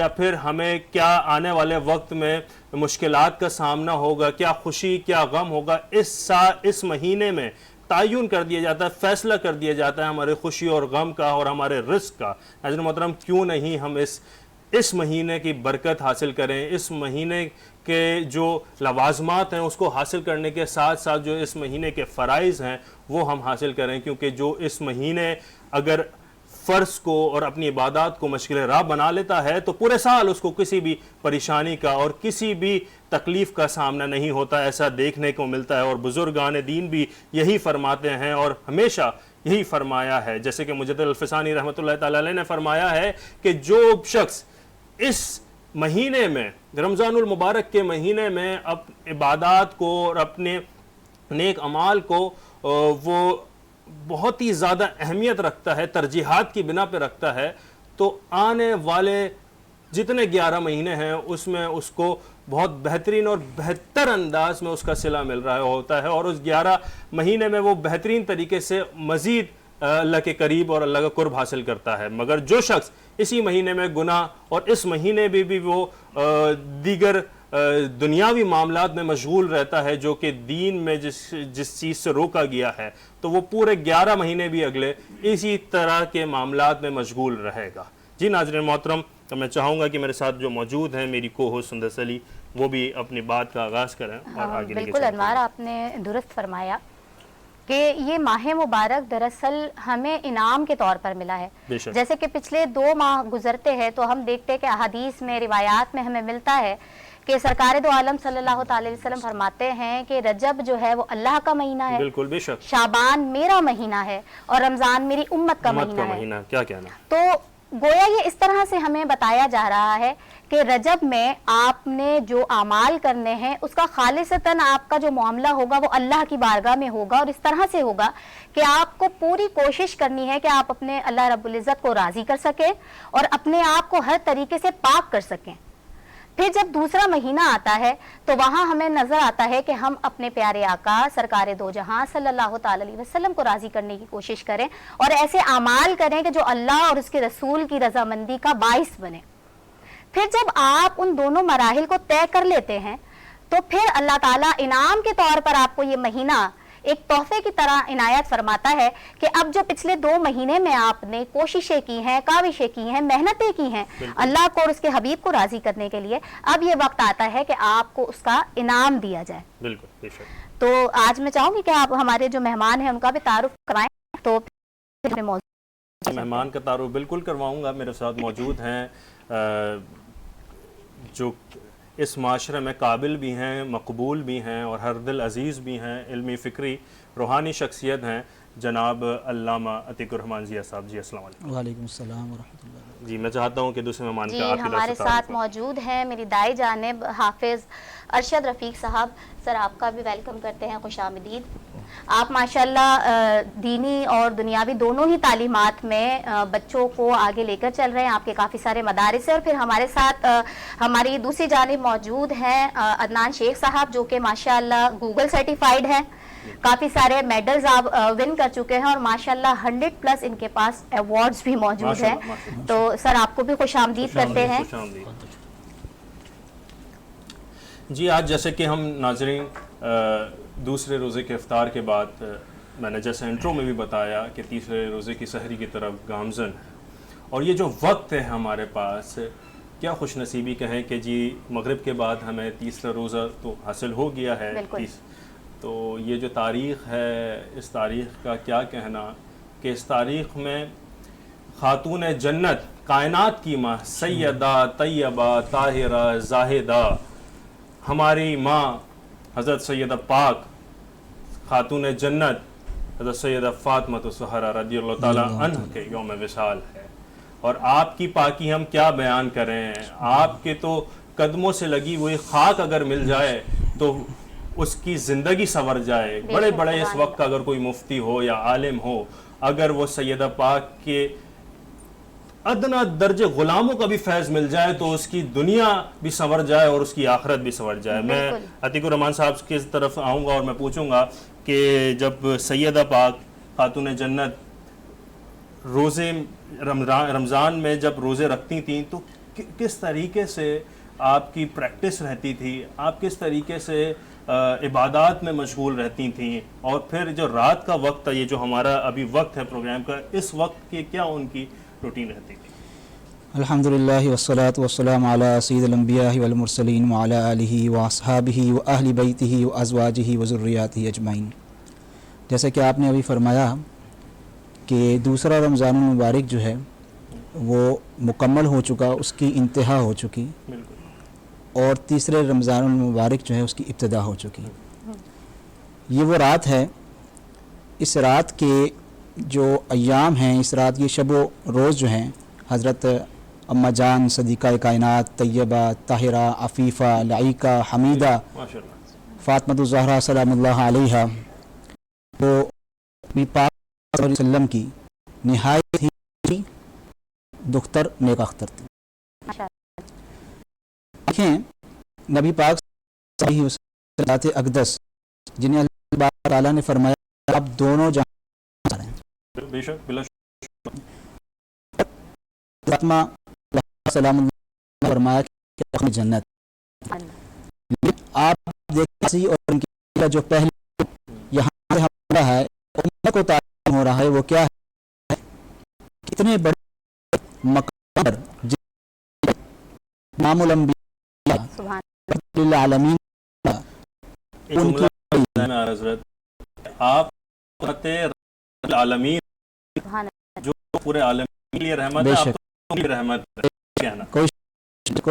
یا پھر ہمیں کیا آنے والے وقت میں مشکلات کا سامنا ہوگا، کیا خوشی کیا غم ہوگا، اس مہینے میں تعین کر دیا جاتا ہے، فیصلہ کر دیا جاتا ہے ہمارے خوشی اور غم کا اور ہمارے رزق کا۔ ناظرین محترم، کیوں نہیں ہم اس مہینے کی برکت حاصل کریں، اس مہینے کے جو لوازمات ہیں اس کو حاصل کرنے کے ساتھ ساتھ جو اس مہینے کے فرائض ہیں وہ ہم حاصل کریں، کیونکہ جو اس مہینے اگر فرض کو اور اپنی عبادات کو مشغل راہ بنا لیتا ہے تو پورے سال اس کو کسی بھی پریشانی کا اور کسی بھی تکلیف کا سامنا نہیں ہوتا، ایسا دیکھنے کو ملتا ہے۔ اور بزرگان دین بھی یہی فرماتے ہیں اور ہمیشہ یہی فرمایا ہے، جیسے کہ مجدد الفسانی رحمۃ اللہ تعالی علیہ نے فرمایا ہے کہ جو شخص اس مہینے میں، رمضان المبارک کے مہینے میں عبادات کو اور اپنے نیک اعمال کو وہ بہت ہی زیادہ اہمیت رکھتا ہے، ترجیحات کی بنا پہ رکھتا ہے، تو آنے والے جتنے 11 مہینے ہیں اس میں اس کو بہت بہترین اور بہتر انداز میں اس کا صلہ مل رہا ہوتا ہے، اور اس 11 مہینے میں وہ بہترین طریقے سے مزید اللہ کے قریب اور اللہ کا قرب حاصل کرتا ہے۔ مگر جو شخص اسی مہینے میں گناہ اور اس مہینے میں بھی وہ دیگر دنیاوی معاملات میں مشغول رہتا ہے جو کہ دین میں جس چیز سے روکا گیا ہے، تو وہ پورے 11 مہینے بھی اگلے اسی طرح کے معاملات میں مشغول رہے گا۔ جی ناظرین محترم، تو میں چاہوں گا کہ میرے ساتھ جو موجود ہیں میری کو ہوسٹ سندس علی، وہ بھی اپنی بات کا آغاز کریں اور آگے لے کے بالکل انوار، آپ نے درست فرمایا کہ یہ ماہ مبارک دراصل ہمیں انعام کے طور پر ملا ہے۔ جیسے کہ پچھلے 2 ماہ گزرتے ہیں تو ہم دیکھتے ہیں کہ احادیث میں، روایات میں ہمیں ملتا ہے کہ سرکار دو عالم صلی اللہ تعالی وسلم فرماتے ہیں کہ رجب جو ہے وہ اللہ کا مہینہ ہے، بالکل بے شک، شعبان میرا مہینہ ہے، اور رمضان میری امت کا مہینہ ہے۔ کیا کہنا؟ تو گویا یہ اس طرح سے ہمیں بتایا جا رہا ہے کہ رجب میں آپ نے جو اعمال کرنے ہیں اس کا خالصتاً آپ کا جو معاملہ ہوگا وہ اللہ کی بارگاہ میں ہوگا، اور اس طرح سے ہوگا کہ آپ کو پوری کوشش کرنی ہے کہ آپ اپنے اللہ رب العزت کو راضی کر سکیں اور اپنے آپ کو ہر طریقے سے پاک کر سکیں۔ پھر جب دوسرا مہینہ آتا ہے تو وہاں ہمیں نظر آتا ہے کہ ہم اپنے پیارے آقا سرکار دو جہاں صلی اللہ تعالی علیہ وسلم کو راضی کرنے کی کوشش کریں اور ایسے اعمال کریں کہ جو اللہ اور اس کے رسول کی رضامندی کا باعث بنے۔ پھر جب آپ ان دونوں مراحل کو طے کر لیتے ہیں تو پھر اللہ تعالیٰ انعام کے طور پر آپ کو یہ مہینہ ایک تحفے کی طرح عنایت فرماتا ہے کہ اب جو پچھلے 2 مہینے میں آپ نے کوششیں کی ہیں، کاوشیں کی ہیں، محنتیں کی ہیں اللہ کو اور اس کے حبیب کو راضی کرنے کے لیے، اب یہ وقت آتا ہے کہ آپ کو اس کا انعام دیا جائے۔ بالکل۔ تو آج میں چاہوں گی کہ آپ ہمارے جو مہمان ہیں ان کا بھی تعارف کرائیں۔ تو مہمان کا تعارف بالکل کرواؤں گا۔ میرے ساتھ موجود ہیں جو اس معاشرے میں قابل بھی ہیں، مقبول بھی ہیں اور ہر دل عزیز بھی ہیں، علمی فکری روحانی شخصیت ہیں، جناب علامہ عتیق الرحمان ضیاء صاحب۔ جی السلام علیکم۔ وعلیکم السلام ورحمۃ اللہ۔ جی میں چاہتا ہوں کہ دوسرے مہمان کا آپ ہمارے ساتھ موجود ہیں میری دائیں جانب حافظ ارشد رفیق صاحب۔ سر آپ کا بھی ویلکم کرتے ہیں، خوش آمدید۔ آپ ماشاءاللہ دینی اور دنیاوی دونوں ہی تعلیمات میں بچوں کو آگے لے کر چل رہے ہیں، آپ کے کافی سارے مدارس ہیں۔ اور پھر ہمارے ساتھ ہماری دوسری جانب موجود ہیں عدنان شیخ صاحب، جو کہ ماشاءاللہ گوگل سرٹیفائیڈ ہیں، کافی سارے میڈلز آپ ون کر چکے ہیں اور ماشاءاللہ 100+ ان کے پاس ایوارڈز بھی موجود ہیں۔ تو سر آپ کو بھی خوش آمدید کرتے ہیں۔ جی آج جیسے کہ ہم ناظرین دوسرے روزے کے افطار کے بعد میں نے جیسے انٹرو میں بھی بتایا کہ تیسرے روزے کی سحری کی طرف گامزن ہے، اور یہ جو وقت ہے ہمارے پاس، کیا خوش نصیبی کہیں کہ جی مغرب کے بعد ہمیں تیسرا روزہ تو حاصل ہو گیا ہے۔ تو یہ جو تاریخ ہے، اس تاریخ کا کیا کہنا کہ اس تاریخ میں خاتون جنت، کائنات کی ماں، سیدہ طیبہ طاہرہ زاہدہ، ہماری ماں حضرت سیدہ پاک خاتون جنت حضرت سیدہ فاطمہ الزہرا رضی اللہ تعالیٰ عنہ کے یوم وصال ہے، اور آپ کی پاکی ہم کیا بیان کریں۔ آپ کے تو قدموں سے لگی ہوئی خاک اگر مل جائے تو اس کی زندگی سنور جائے۔ بڑے بڑے اس وقت کا اگر کوئی مفتی ہو یا عالم ہو، اگر وہ سیدہ پاک کے ادنا درجے غلاموں کا بھی فیض مل جائے تو اس کی دنیا بھی سنور جائے اور اس کی آخرت بھی سنور جائے۔ میں عتیق الرحمان صاحب کی طرف آؤں گا اور میں پوچھوں گا کہ جب سیدہ پاک خاتون جنت روزے رمضان میں جب روزے رکھتی تھیں تو کس طریقے سے آپ کی پریکٹس رہتی تھی, آپ کس طریقے سے عبادات میں مشغول رہتی تھیں, اور پھر جو رات کا وقت تھا, یہ جو ہمارا ابھی وقت ہے پروگرام کا, اس وقت کی کیا ان کی روٹین رہتی تھی؟ الحمدللہ والصلاة والسلام علی سید الانبیاء والمرسلین وعلی آلہ واصحابہ واہل بیتہ وازواجہ وذریاتہ اجمعین. جیسا کہ آپ نے ابھی فرمایا کہ دوسرا رمضان المبارک جو ہے وہ مکمل ہو چکا, اس کی انتہا ہو چکی, اور تیسرے رمضان المبارک جو ہے اس کی ابتدا ہو چکی. یہ وہ رات ہے, اس رات کے جو ایام ہیں, اس رات کی شب و روز جو ہیں, حضرت اماں جان صدیقہ کائنات طیبہ طاہرہ عفیفہ لعیقہ حمیدہ فاطمۃ الزہرا سلام اللہ علیہا وہ نبی پاک صلی اللہ علیہ وسلم کی نہایت ہی دختر نیک اختر تھی. دیکھیں نبی پاک صلی اللہ علیہ وسلم ذات اقدس جنہیں اللہ تعالیٰ نے فرمایا آپ دونوں جہاں ہیں, بے شک بلا فاطمہ سلام اللہ فرمایا کہ جنت. آپ دیکھیں اور ان کی جو پہلے یہاں سے حملہ ہے امت کو تعلیم ہو رہا ہے, وہ کیا ہے, کتنے بڑے مقام پر امام الانبیاء للعالمین ان کی حضرت آپ العالمین جو پورے عالم کے لیے رحمت ہے, آپ تو کی رحمت ہے کہنا کوئی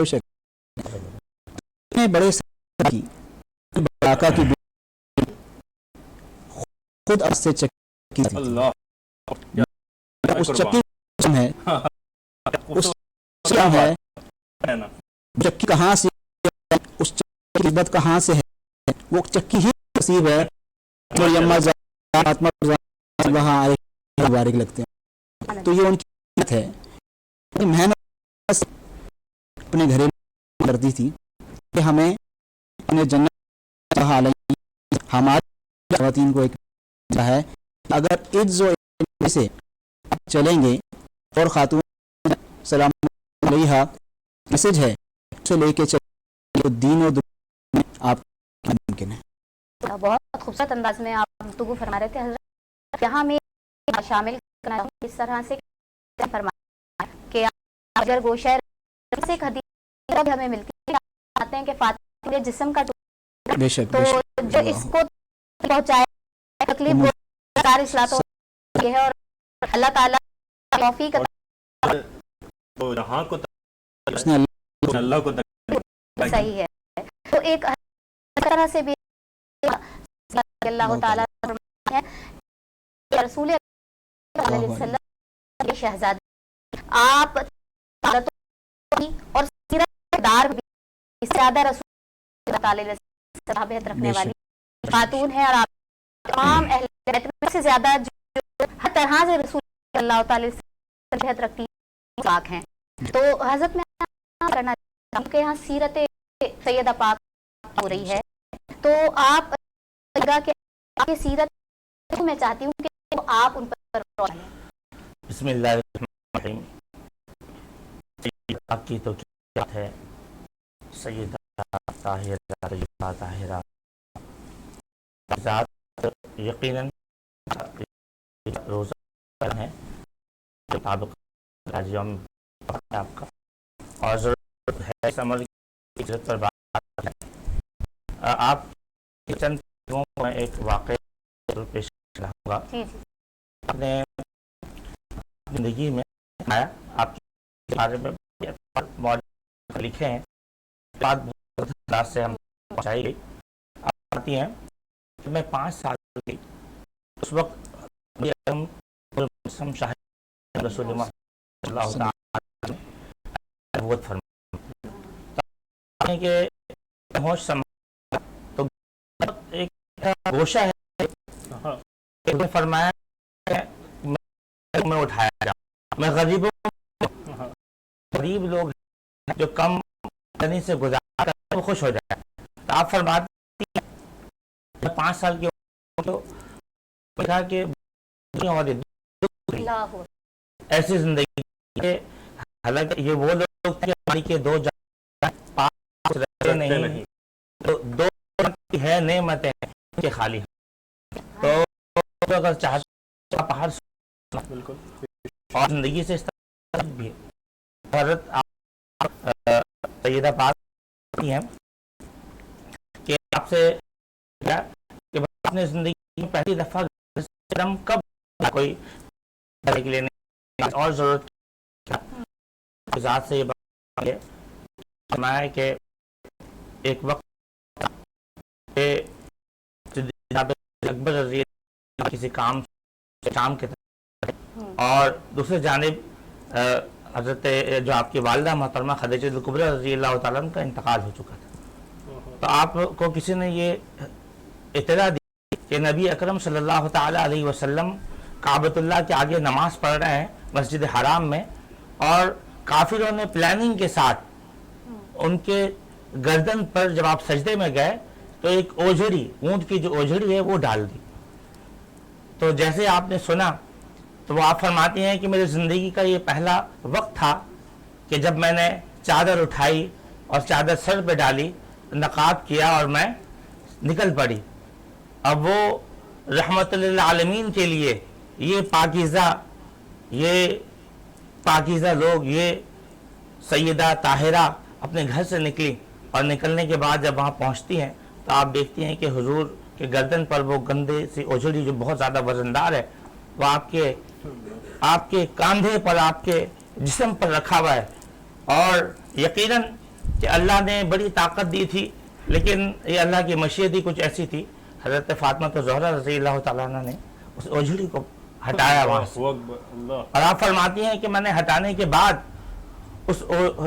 شک اتنے بڑے کی آقا کی خود اب سے چکی تھی. اس چکی ہے, اس چکی ہے, چکی کہاں سے, اس چکی کی نسبت کہاں سے ہے, وہ چکی ہی نصیب ہے جو یما آتما وہاں آئے مبارک لگتے ہیں. تو یہ ان کی محنت ہے, محنت اپنے گھریلو کرتی تھی کہ ہمیں اپنے جنت ہماری خواتین کو ایک ہے اگر عز و سے چلیں گے, اور خاتون سلام علیہا میسج ہے اسے لے کے چلیں تو دین و دنیا میں آپ کا ممکن ہے. بہت خوبصورت انداز میں آپ گفتگو فرما رہے تھے حضرت. یہاں میں شامل کرنا چاہوں گی اس طرح سے فرمایا کہ اگر گوشہ سے ایک حدیث بھی ہمیں ملتی ہے, آتے ہیں کہ فاطمہ کے جسم کا بے شک تو جو اس کو پہنچایا تکلیف کار اصلاح یہ ہے, اور اللہ تعالیٰ توفیق جہاں کو اس نے اللہ کو صحیح ہے. تو ایک طرح سے بھی اللہ تعالیٰ ہے رسول اللہ علیہ وسلم کے شہزادے آپ اور سیرت دار بھی اس سے زیادہ رسول اللہ تعالیٰ علیہ صحابیت رکھنے والی خاتون ہے, اور آپ تمام اہل بیت میں سے زیادہ جو ہر طرح سے رسول اللہ تعالیٰ سے صحابیت رکھتی پاک ہیں. تو حضرت میں کرنا چاہتا ہوں کہ یہاں سیرت سیدہ پاک ہو رہی ہے, تو آپ لگا کہ آپ کی سیرت میں چاہتی ہوں کہ آپ ان پر روشن ہیں. بسم اللہ الرحمن الرحیم. آپ کی تو کیا ہے سیدہ طاہرہ طیبہ طاہرہ ذات یقیناً روزہ ہے مطابق راجیوں آپ کا, اور ضرورت ہے اس عمل کی عزت پر بات ہے. آپ چند میں ایک واقعہ ضرور پیش کروں گا. آپ نے زندگی میں آیا آپ کے بارے میں لکھے ہیں, بات بہت انداز سے ہم پہنچائی گئی. آپ آتی ہیں کہ میں 5 سال کی اس وقت شاہد رسول اللہ صلی اللہ تعالی نبوت فرمایا کہ ہوش سما تو ایک گوشہ ہے, فرمایا میں اٹھایا جا, میں غریب لوگ جو کم آمدنی سے گزارا وہ خوش ہو جائے. تو آپ فرماتے ہیں 5 سال کی عمر کہ ایسی زندگی, حالانکہ یہ وہ لوگ ہماری کے دو پاس رہتے نہیں، تو دو کی ہے نعمتیں کہ خالی ہیں، تو اگر چاہتے پہاڑ بالکل اور زندگی سے اس طرح بھی ہے۔ حضرت سیدہ پاک ہیں کہ آپ سے کہ اپنے زندگی میں پہلی دفعہ کب کوئی کے لیے اور ضرورت ذات سے یہ بات فرمایا کہ ایک وقت اکبر رضی اللہ کسی کام شام کے اور دوسری جانب حضرت جو آپ کی والدہ محترمہ خدیجہ الکبریٰ رضی اللہ تعالیٰ عنہ کا انتقال ہو چکا تھا، تو آپ کو کسی نے یہ اطلاع دی کہ نبی اکرم صلی اللہ تعالیٰ علیہ وسلم کعبۃ اللہ کے آگے نماز پڑھ رہے ہیں مسجد حرام میں، اور کافروں نے پلاننگ کے ساتھ ان کے گردن پر جب آپ سجدے میں گئے تو ایک اوجھڑی، اونٹ کی جو اوجھڑی ہے وہ ڈال دی۔ تو جیسے آپ نے سنا تو وہ آپ فرماتی ہیں کہ میری زندگی کا یہ پہلا وقت تھا کہ جب میں نے چادر اٹھائی اور چادر سر پہ ڈالی، نقاب کیا اور میں نکل پڑی۔ اب وہ رحمت للعالمین کے لیے یہ پاکیزہ لوگ، یہ سیدہ طاہرہ اپنے گھر سے نکلی، اور نکلنے کے بعد جب وہاں پہنچتی ہیں تو آپ دیکھتی ہیں کہ حضور کے گردن پر وہ گندے سی اوجھڑی جو بہت زیادہ وزندار ہے وہ آپ کے کاندھے پر، آپ کے جسم پر رکھا ہوا ہے، اور یقیناً کہ اللہ نے بڑی طاقت دی تھی، لیکن یہ اللہ کی مشیت ہی کچھ ایسی تھی، حضرت فاطمہ زہرا رضی اللہ تعالیٰ عنہ نے اس اوجھڑی کو ہٹایا وہاں سے، اور آپ فرماتی ہیں کہ میں نے ہٹانے کے بعد اس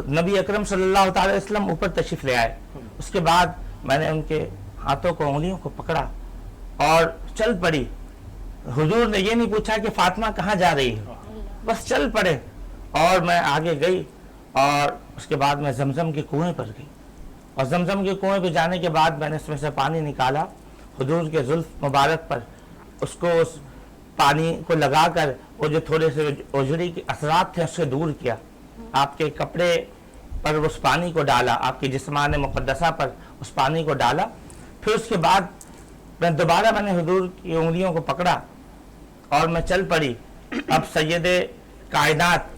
نبی اکرم صلی اللہ تعالی وسلم اوپر تشریف لے آئے، اس کے بعد میں نے ان کے ہاتھوں کو، انگلیوں کو پکڑا اور چل پڑی۔ حضور نے یہ نہیں پوچھا کہ فاطمہ کہاں جا رہی ہے، بس چل پڑے، اور میں آگے گئی، اور اس کے بعد میں زمزم کے کنویں پر گئی، اور زمزم کے کنویں پہ جانے کے بعد میں نے اس میں سے پانی نکالا، حضور کے زلف مبارک پر اس پانی کو لگا کر وہ جو تھوڑے سے اوجھڑی کے اثرات تھے اس سے دور کیا، آپ کے کپڑے پر اس پانی کو ڈالا، آپ کی جسمان مقدسہ پر اس پانی کو ڈالا، پھر اس کے بعد میں نے حضور کی انگلیوں کو پکڑا اور میں چل پڑی۔ اب سید کائنات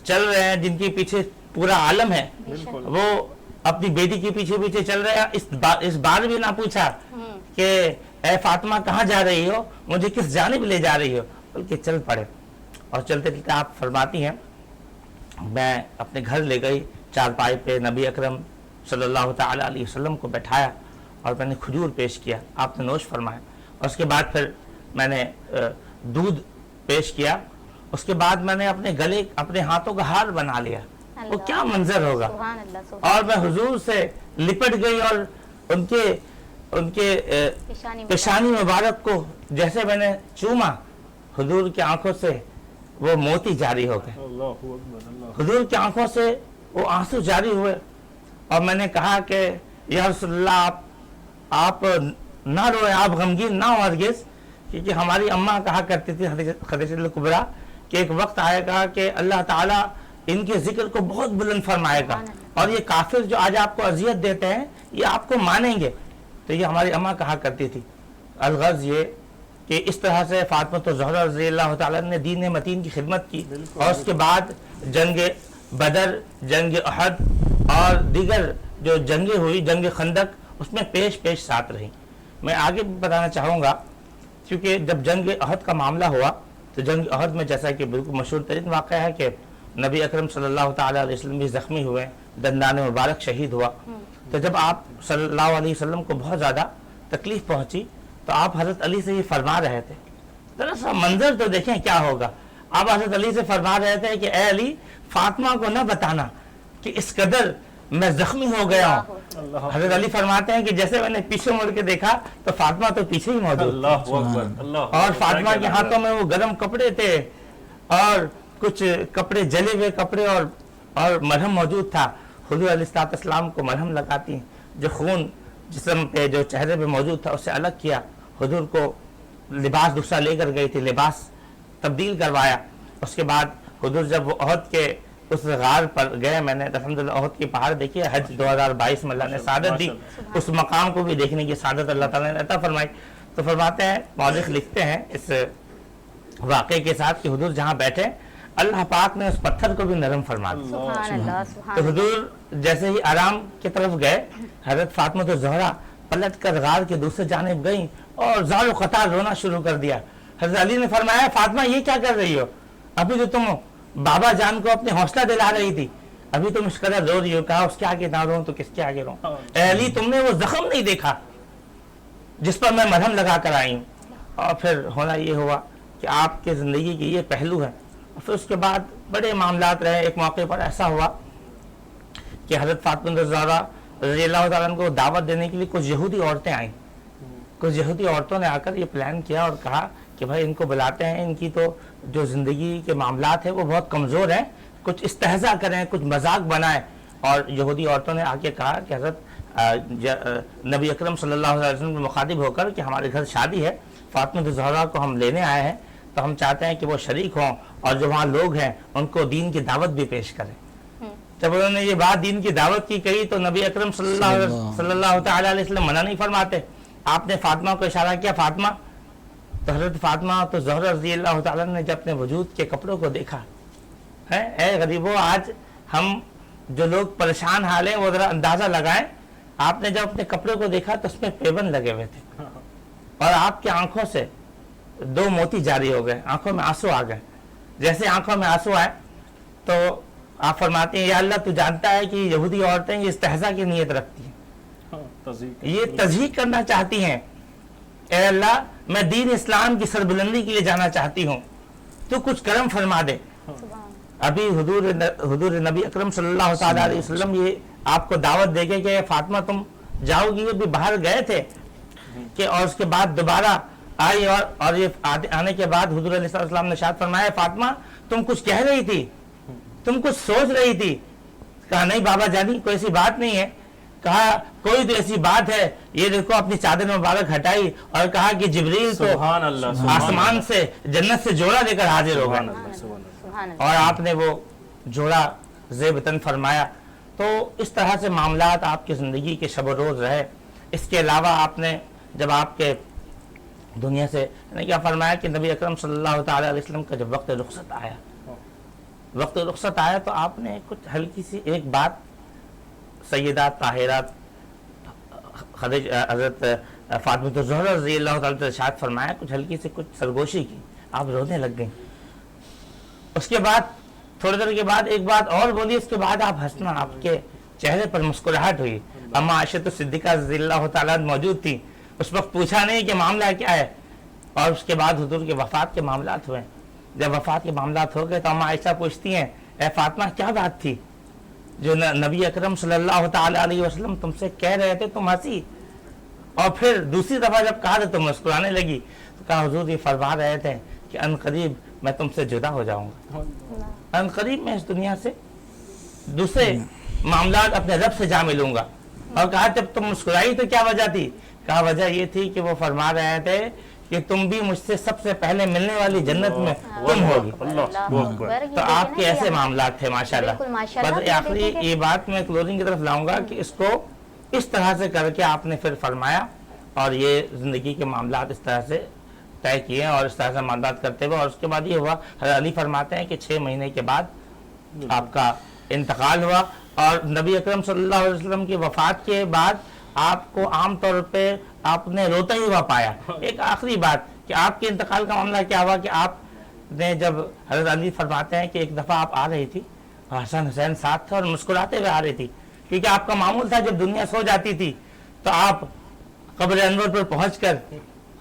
چل رہے ہیں جن کے پیچھے پورا عالم ہے، وہ اپنی بیٹی کے پیچھے پیچھے چل رہے ہیں، اس بار بھی نہ پوچھا کہ اے فاطمہ کہاں جا رہی ہو، مجھے کس جانب لے جا رہی ہو، بلکہ چل پڑے، اور چلتے چلتے آپ فرماتی ہیں میں اپنے گھر لے گئی، چارپائی پہ نبی اکرم صلی اللہ تعالی علیہ وسلم کو بیٹھایا اور میں نے کھجور پیش کیا، آپ نے نوش فرمایا، اور اس کے بعد پھر میں نے دودھ پیش کیا، اس کے بعد میں نے اپنے گلے اپنے ہاتھوں کا ہار بنا لیا، وہ کیا منظر ہوگا، اور میں حضور سے لپٹ گئی اور ان کے پیشانی مبارک کو جیسے میں نے چوما، حضور کی آنکھوں سے وہ موتی جاری ہو گئے، حضور کی آنکھوں سے وہ آنسو جاری ہوئے، اور میں نے کہا کہ یا رسول اللہ آپ نہ روئے، آپ غمگین نہ ہو ہرگز، کیونکہ ہماری اماں کہا کرتی تھی خدیجہ الکبریٰ کہ ایک وقت آئے گا کہ اللہ تعالیٰ ان کے ذکر کو بہت بلند فرمائے گا، اور یہ کافر جو آج آپ کو اذیت دیتے ہیں یہ آپ کو مانیں گے، تو یہ ہماری اماں کہا کرتی تھی۔ الغرض یہ کہ اس طرح سے فاطمہ زہرا رضی اللہ تعالیٰ نے دین متین کی خدمت کی، اور اس کے بعد جنگ بدر، جنگ احد اور دیگر جو جنگیں ہوئی، جنگ خندق، اس میں پیش ساتھ رہی۔ میں آگے بھی بتانا چاہوں گا، کیونکہ جب جنگ احد کا معاملہ ہوا تو جنگ احد میں جیسا کہ بالکل مشہور ترین واقعہ ہے کہ نبی اکرم صلی اللہ تعالیٰ علیہ وسلم بھی زخمی ہوئے، دندان مبارک شہید ہوا، تو جب آپ صلی اللہ علیہ وسلم کو بہت زیادہ تکلیف پہنچی تو آپ حضرت علی سے یہ فرما رہے تھے، ذرا سا منظر تو دیکھیں کیا ہوگا، آپ حضرت علی سے فرما رہے تھے کہ اے علی فاطمہ کو نہ بتانا کہ اس قدر میں زخمی ہو گیا ہوں۔ حضرت علی فرماتے ہیں کہ جیسے میں نے پیچھے مڑ کے دیکھا تو فاطمہ تو پیچھے ہی موجود، اور فاطمہ کے ہاتھوں میں وہ گرم کپڑے تھے اور کچھ کپڑے، جلے ہوئے کپڑے اور مرہم موجود تھا۔ حضور علیہ السلام کو مرہم لگاتی ہیں، جو خون جسم پہ جو چہرے پہ موجود تھا اسے الگ کیا، حضور کو لباس دوسرا لے کر گئی تھی، لباس تبدیل کروایا، اس کے بعد حضور جب وہ احد کے اس غار پر گئے. میں نے الحمدللہ احد کی پہاڑ دیکھی, حج 2022 میں اللہ نے سعادت دی, اس مقام کو بھی دیکھنے کی سعادت اللہ تعالیٰ نے عطا فرمائی. تو فرماتے ہیں, مورخ لکھتے ہیں اس واقعے کے ساتھ کہ حضور جہاں بیٹھے اللہ پاک نے اس پتھر کو بھی نرم فرما دیا. سبحان اللہ سبحان تو حضور جیسے ہی آرام کی طرف گئے, حضرت فاطمہ زہرا پلٹ کر غار کے دوسرے جانب گئیں اور زار و قطار رونا شروع کر دیا. حضرت علی نے فرمایا, فاطمہ یہ کیا کر رہی ہو؟ ابھی تو تم بابا جان کو اپنے حوصلہ دلا رہی تھی, ابھی تم اس قدر رو رہی ہو. کہا اس کے آگے نہ رو تو کس کے آگے رو؟ اے علی, تم نے وہ زخم نہیں دیکھا جس پر میں مرہم لگا کر آئی ہوں. اور پھر ہونا یہ ہوا کہ آپ کے زندگی کی یہ پہلو ہے. اور پھر اس کے بعد بڑے معاملات رہے. ایک موقع پر ایسا ہوا کہ حضرت فاطمہ زہرا رضی اللہ تعالیٰ عنہ کو دعوت دینے کے لیے کچھ یہودی عورتیں آئیں. کچھ یہودی عورتوں نے آ کر یہ پلان کیا اور کہا کہ بھائی ان کو بلاتے ہیں, ان کی تو جو زندگی کے معاملات ہیں وہ بہت کمزور ہیں, کچھ استہزاء کریں, کچھ مذاق بنائیں. اور یہودی عورتوں نے آ کے کہا کہ حضرت نبی اکرم صلی اللہ علیہ وسلم کے مخاطب ہو کر کہ ہمارے گھر شادی ہے, فاطمہ زہرا کو ہم لینے آئے ہیں, تو ہم چاہتے ہیں کہ وہ شریک ہوں اور جو وہاں لوگ ہیں ان کو دین کی دعوت بھی پیش کریں. جب انہوں نے یہ بات دین کی دعوت کی کہی تو نبی اکرم صلی اللہ تعالیٰ علیہ وسلم منع نہیں فرماتے. آپ نے فاطمہ کو اشارہ کیا, فاطمہ. تو حضرت فاطمہ تو زہرا رضی اللہ تعالیٰ نے جب اپنے وجود کے کپڑوں کو دیکھا, ہے اے غریبو, آج ہم جو لوگ پریشان حال ہیں وہ ذرا اندازہ لگائیں. آپ نے جب اپنے کپڑے کو دیکھا تو اس میں پیبند لگے ہوئے تھے اور آپ کی آنکھوں سے 2 موتی جاری ہو گئے, آنکھوں میں آنسو آ گئے. جیسے آنکھوں میں آنسو آئے تو آپ فرماتے ہیں, یا اللہ تو جانتا ہے کہ یہودی عورتیں یہ استہزاء کی نیت رکھتی ہیں, یہ تضحیق کرنا چاہتی ہیں. اے اللہ, میں دین اسلام کی سربلندی کے لیے جانا چاہتی ہوں, تو کچھ کرم فرما دے. ابھی حضور نبی اکرم صلی اللہ تعالیٰ علیہ وسلم یہ آپ کو دعوت دے گئے کہ فاطمہ تم جاؤ گی, بھی باہر گئے تھے کہ, اور اس کے بعد دوبارہ آئی اور یہ آنے کے بعد حضور علیہ السلام نے ارشاد فرمایا, فاطمہ تم کچھ کہہ رہی تھی, تم کچھ سوچ رہی تھی. کہا نہیں بابا جانی, کوئی ایسی بات نہیں ہے. کہا کوئی تو ایسی بات ہے, یہ دیکھو اپنی چادر مبارک ہٹائی اور کہا کہ جبریل تو آسمان سے جنت سے جوڑا لے کر حاضر ہو گئے اور آپ نے وہ جوڑا زیب تن فرمایا. تو اس طرح سے معاملات آپ کی زندگی کے شب و روز رہے. اس کے علاوہ آپ نے جب آپ کے دنیا سے کیا فرمایا کہ نبی اکرم صلی اللہ تعالیٰ علیہ وسلم کا جب وقت رخصت آیا تو آپ نے کچھ ہلکی سی ایک بات سیدات طاہرات حضرت فاطمہ زہرا رضی اللہ تعالیٰ ارشاد فرمایا, کچھ ہلکی سی کچھ سرگوشی کی, آپ رونے لگ گئیں. اس کے بعد تھوڑی دیر کے بعد ایک بات اور بولی, اس کے بعد آپ ہنسنا, آپ کے چہرے پر مسکراہٹ ہوئی. اما عائشہ صدیقہ رضی اللہ تعالیٰ موجود تھی, اس وقت پوچھا نہیں کہ معاملہ کیا ہے. اور اس کے بعد حضور کے وفات کے معاملات ہوئے. جب وفات کے معاملات ہو گئے تو اما عائشہ پوچھتی ہیں, اے فاطمہ کیا بات تھی جو نبی اکرم صلی اللہ تعالیٰ علیہ وسلم تم سے کہہ رہے تھے, تم ہنسی, اور پھر دوسری دفعہ جب کہا تو مسکرانے لگی. تو کہا حضور یہ فرما رہے تھے کہ ان قریب میں تم سے جدا ہو جاؤں گا, ان قریب میں اس دنیا سے دوسرے معاملات اپنے رب سے جا ملوں گا. اور کہا جب تم مسکرائی تو کیا وجہ تھی؟ کہا وجہ یہ تھی کہ وہ فرما رہے تھے کہ تم بھی مجھ سے سب سے پہلے ملنے والی جنت میں تم ہوگی. تو آپ کے ایسے معاملات تھے ماشاءاللہ. بس آخری یہ بات میں کلوزنگ کی طرف لاؤں گا کہ اس کو اس طرح سے کر کے آپ نے پھر فرمایا اور یہ زندگی کے معاملات اس طرح سے طے کیے اور اس طرح سے معاملات کرتے ہوئے. اور اس کے بعد یہ ہوا, حضرت علی فرماتے ہیں کہ 6 مہینے کے بعد آپ کا انتقال ہوا. اور نبی اکرم صلی اللہ علیہ وسلم کی وفات کے بعد آپ کو عام طور پہ آپ نے روتا ہی ہوا پایا. ایک آخری بات کہ آپ کے انتقال کا معاملہ کیا ہوا کہ آپ نے جب حضرت علی فرماتے ہیں کہ ایک دفعہ آپ آ رہی تھی اور حسن حسین ساتھ تھے اور مسکراتے ہوئے آ رہی تھی, کیونکہ آپ کا معمول تھا جب دنیا سو جاتی تھی تو آپ قبر انور پر پہنچ کر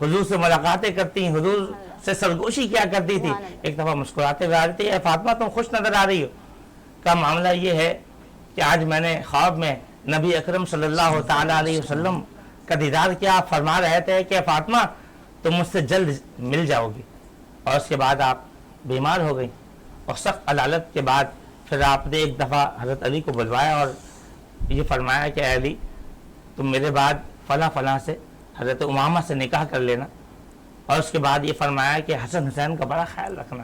حضور سے ملاقاتیں کرتی, حضور سے سرگوشی کیا کرتی تھی. ایک دفعہ مسکراتے ہوئے آ رہی تھی, اے فاطمہ تم خوش نظر آ رہی ہو. کا معاملہ یہ ہے کہ آج میں نے خواب میں نبی اکرم صلی اللہ تعالیٰ علیہ وسلم کا دیدار کیا. آپ فرما رہے تھے کہ فاطمہ تم مجھ سے جلد مل جاؤ گی. اور اس کے بعد آپ بیمار ہو گئی اور سخت علالت کے بعد پھر آپ نے ایک دفعہ حضرت علی کو بلوایا اور یہ فرمایا کہ اے علی تم میرے بعد فلاں فلاں سے حضرت امامہ سے نکاح کر لینا. اور اس کے بعد یہ فرمایا کہ حسن حسین کا بڑا خیال رکھنا.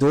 2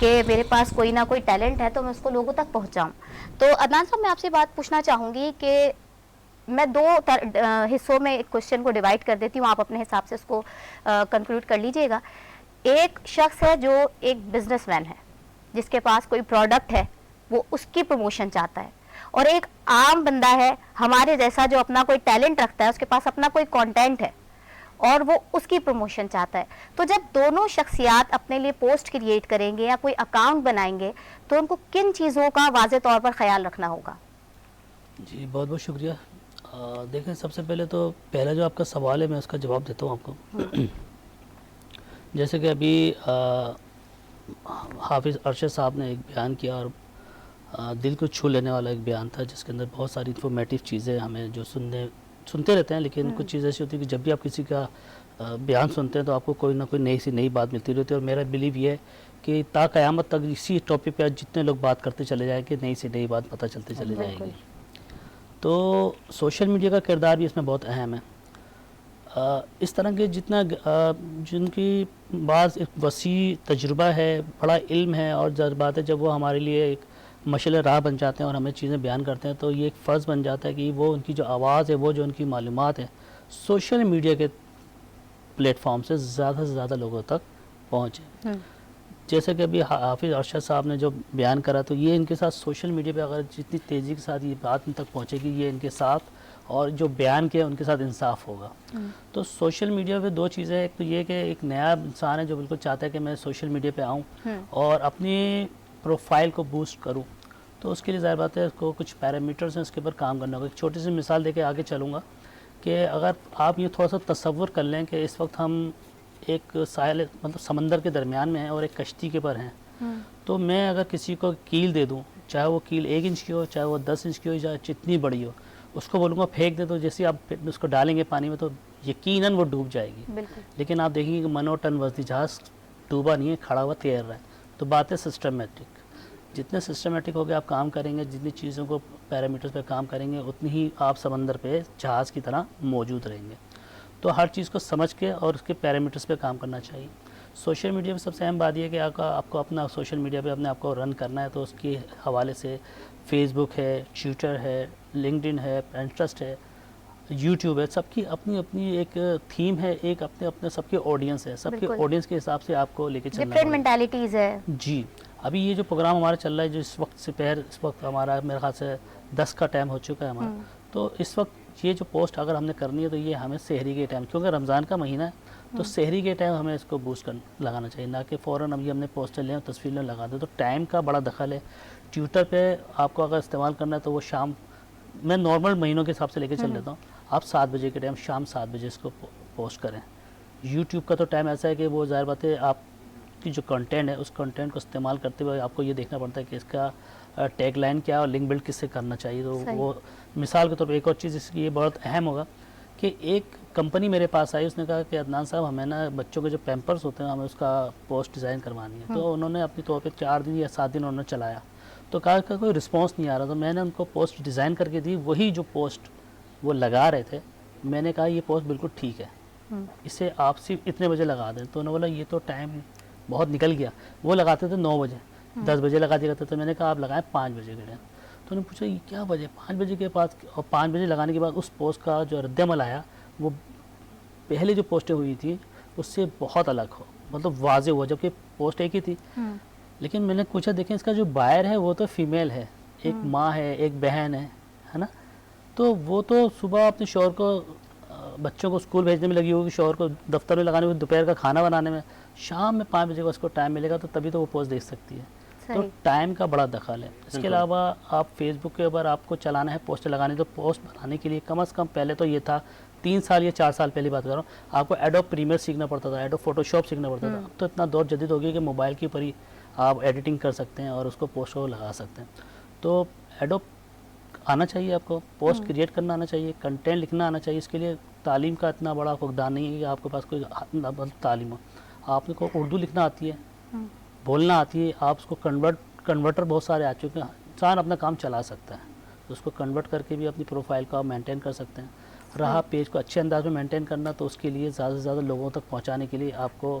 کہ میرے پاس کوئی نہ کوئی ٹیلنٹ ہے تو میں اس کو لوگوں تک پہنچاؤں. تو عدنان صاحب میں آپ سے بات پوچھنا چاہوں گی کہ میں 2 حصوں میں ایک کوشچن کو ڈیوائڈ کر دیتی ہوں, آپ اپنے حساب سے اس کو کنکلوڈ کر لیجئے گا. ایک شخص ہے جو ایک بزنس مین ہے, جس کے پاس کوئی پروڈکٹ ہے, وہ اس کی پروموشن چاہتا ہے, اور ایک عام بندہ ہے ہمارے جیسا جو اپنا کوئی ٹیلنٹ رکھتا ہے, اس کے پاس اپنا کوئی کانٹینٹ ہے اور وہ اس کی پروموشن چاہتا ہے. تو جب دونوں شخصیات اپنے لیے پوسٹ کریٹ کریں گے یا کوئی اکاؤنٹ بنائیں گے تو ان کو کن چیزوں کا واضح طور پر خیال رکھنا ہوگا؟ جی بہت بہت شکریہ. دیکھیں سب سے پہلے تو پہلا جو آپ کا سوال ہے میں اس کا جواب دیتا ہوں آپ کو. جیسے کہ ابھی حافظ ارشد صاحب نے ایک بیان کیا اور دل کو چھو لینے والا ایک بیان تھا, جس کے اندر بہت ساری انفارمیٹیو چیزیں ہمیں جو سنتے رہتے ہیں, لیکن کچھ چیزیں ایسی ہوتی ہیں کہ جب بھی آپ کسی کا بیان سنتے ہیں تو آپ کو کوئی نہ کوئی نئی بات ملتی رہتی ہے. اور میرا بلیو یہ ہے کہ تا قیامت تک اسی ٹاپک پہ جتنے لوگ بات کرتے چلے جائیں کہ نئی سے نئی بات پتہ چلتے چلے جائے گی. تو سوشل میڈیا کا کردار بھی اس میں بہت اہم ہے. اس طرح کے جن کی بعض ایک وسیع تجربہ ہے, بڑا علم ہے, اور بات ہے جب وہ ہمارے لیے ایک مشعل راہ بن جاتے ہیں اور ہمیں چیزیں بیان کرتے ہیں تو یہ ایک فرض بن جاتا ہے کہ وہ ان کی جو آواز ہے, وہ جو ان کی معلومات ہے, سوشل میڈیا کے پلیٹ فارم سے زیادہ لوگوں تک پہنچے. جیسے کہ ابھی حافظ ارشد صاحب نے جو بیان کرا, تو یہ ان کے ساتھ سوشل میڈیا پہ اگر جتنی تیزی کے ساتھ یہ بات ان تک پہنچے گی, یہ ان کے ساتھ اور جو بیان کیا ان کے ساتھ انصاف ہوگا. تو سوشل میڈیا پہ 2 چیزیں, ایک تو یہ کہ ایک نیا انسان ہے جو بالکل چاہتا ہے کہ میں سوشل میڈیا پہ آؤں اور اپنی پروفائل کو بوسٹ کروں, تو اس کے لیے ظاہر بات ہے اس کو کچھ پیرامیٹرز ہیں, اس کے اوپر کام کرنا ہوگا. ایک چھوٹی سی مثال دے کے آگے چلوں گا کہ اگر آپ یہ تھوڑا سا تصور کر لیں کہ اس وقت ہم ایک ساحل مطلب سمندر کے درمیان میں ہیں اور ایک کشتی کے پر ہیں, تو میں اگر کسی کو کیل دے دوں, چاہے وہ کیل 1 انچ کی ہو, چاہے وہ 10 انچ کی ہو, چاہے جتنی بڑی ہو, اس کو بولوں گا پھینک دے, تو جیسے آپ اس کو ڈالیں گے پانی میں تو یقیناً وہ ڈوب جائے گی. لیکن آپ دیکھیں گے کہ منو ٹن وزنی جہاز ڈوبا نہیں ہے, کھڑا ہوا تیر رہا ہے. تو بات ہے سسٹمیٹک. جتنے سسٹمیٹک ہو کے آپ کام کریں گے, جتنی چیزوں کو پیرامیٹرز پہ کام کریں گے, اتنی ہی آپ سمندر پہ جہاز کی طرح موجود رہیں گے. تو ہر چیز کو سمجھ کے اور اس کے پیرامیٹرز پہ کام کرنا چاہیے. سوشل میڈیا پہ سب سے اہم بات یہ ہے کہ آپ کو اپنا سوشل میڈیا پہ اپنے آپ کو رن کرنا ہے, تو اس کے حوالے سے فیس بک ہے, ٹویٹر ہے, لنکڈ ان ہے, پنٹرسٹ ہے, یوٹیوب ہے, سب کی اپنی اپنی ایک تھیم ہے, ایک اپنے سب کی آڈینس ہے. سب کی آڈینس کے حساب سے آپ کو لے کے چلنا ہے. ڈفرینٹ مینٹیلیٹیز ہے. جی ابھی یہ جو پروگرام ہمارا چل رہا ہے, جو اس وقت سے اس وقت ہمارا میرے خیال سے 10 کا ٹائم ہو چکا ہے ہمارا, تو اس وقت یہ جو پوسٹ اگر ہم نے کرنی ہے تو یہ ہمیں سحری کے ٹائم, کیونکہ رمضان کا مہینہ ہے تو سحری کے ٹائم ہمیں اس کو بوسٹ لگانا چاہیے, نہ کہ فوراً اب یہ ہم نے پوسٹر لیں اور تصویر لیں لگا دیں. تو ٹائم کا بڑا دخل ہے. ٹویٹر پہ آپ کو اگر استعمال کرنا ہے تو وہ شام, میں نارمل مہینوں کے حساب سے لے کے چل لیتا ہوں, آپ 7 بجے کے ٹائم, شام 7 بجے اس کو پوسٹ کریں. یوٹیوب کا تو ٹائم ایسا ہے کہ وہ ظاہر بات ہے آپ کی جو کنٹینٹ ہے اس کنٹینٹ کو استعمال کرتے ہوئے آپ کو یہ دیکھنا پڑتا ہے کہ اس کا ٹیگ لائن کیا ہے اور لنک بلڈ کس سے کرنا چاہیے. تو وہ مثال کے طور پہ ایک اور چیز اس کی یہ بہت اہم ہوگا کہ ایک کمپنی میرے پاس آئی, اس نے کہا کہ عدنان صاحب ہمیں نا بچوں کے جو پیمپرز ہوتے ہیں ہمیں اس کا پوسٹ ڈیزائن کروانی ہے. تو انہوں نے اپنی طور پہ 4 دن یا 7 دن انہوں نے چلایا, تو کہا کہ کوئی رسپانس نہیں آ رہا. تو میں نے ان کو پوسٹ ڈیزائن کر کے دی, وہی جو پوسٹ وہ لگا رہے تھے, میں نے کہا یہ پوسٹ بالکل ٹھیک ہے, اسے آپ صرف اتنے بجے لگا دیں. تو انہوں نے بولا یہ تو ٹائم بہت نکل گیا. وہ لگاتے تھے 9 بجے, 10 بجے لگا دیا کرتے تھے. میں نے کہا آپ لگائیں 5 بجے کے ٹائم. تو انہوں نے پوچھا یہ کیا وجہ, 5 بجے کے بعد, اور 5 بجے لگانے کے بعد اس پوسٹ کا جو رد عمل آیا وہ پہلے جو پوسٹیں ہوئی تھی اس سے بہت الگ ہو, مطلب واضح ہوا, جبکہ پوسٹ ایک ہی تھی. لیکن میں نے پوچھا دیکھیں اس کا جو بائر ہے وہ تو فیمیل ہے, ایک ماں ہے, ایک بہن ہے نا, تو وہ تو صبح اپنے شوہر کو بچوں کو اسکول بھیجنے میں لگی ہوگی, شوہر کو دفتر میں لگانے میں, دوپہر کا کھانا بنانے میں, شام میں 5 بجے کو اس کو ٹائم ملے گا تو تبھی تو وہ پوسٹ دیکھ سکتی ہے. تو ٹائم کا بڑا دخل ہے. اس کے علاوہ آپ فیس بک کے اوپر آپ کو چلانا ہے, پوسٹ لگانے, تو پوسٹ بنانے کے لیے کم از کم پہلے تو یہ تھا 3 سال یا 4 سال پہلے بات کر رہا ہوں, آپ کو ایڈوب پریمیئر سیکھنا پڑتا تھا, ایڈوب فوٹو شاپ سیکھنا پڑتا تھا. اب تو اتنا دور جدید ہو گیا کہ موبائل کے اوپر ہی آپ ایڈیٹنگ کر سکتے ہیں اور اس کو پوسٹ کو لگا سکتے ہیں. تو ایڈوب آنا چاہیے آپ کو, پوسٹ کریٹ کرنا آنا چاہیے, کنٹینٹ لکھنا آنا چاہیے. اس کے لیے تعلیم کا اتنا بڑا فقدان نہیں ہے کہ آپ کے پاس کوئی تعلیم ہو. آپ کو اردو لکھنا آتی ہے, بولنا آتی ہے, آپ اس کو کنورٹر بہت سارے آ چکے ہیں, انسان اپنا کام چلا سکتا ہے. تو اس کو کنورٹ کر کے بھی اپنی پروفائل کو آپ مینٹین کر سکتے ہیں. رہا پیج کو اچھے انداز میں مینٹین کرنا, تو اس کے لیے زیادہ سے زیادہ لوگوں تک پہنچانے کے لیے آپ کو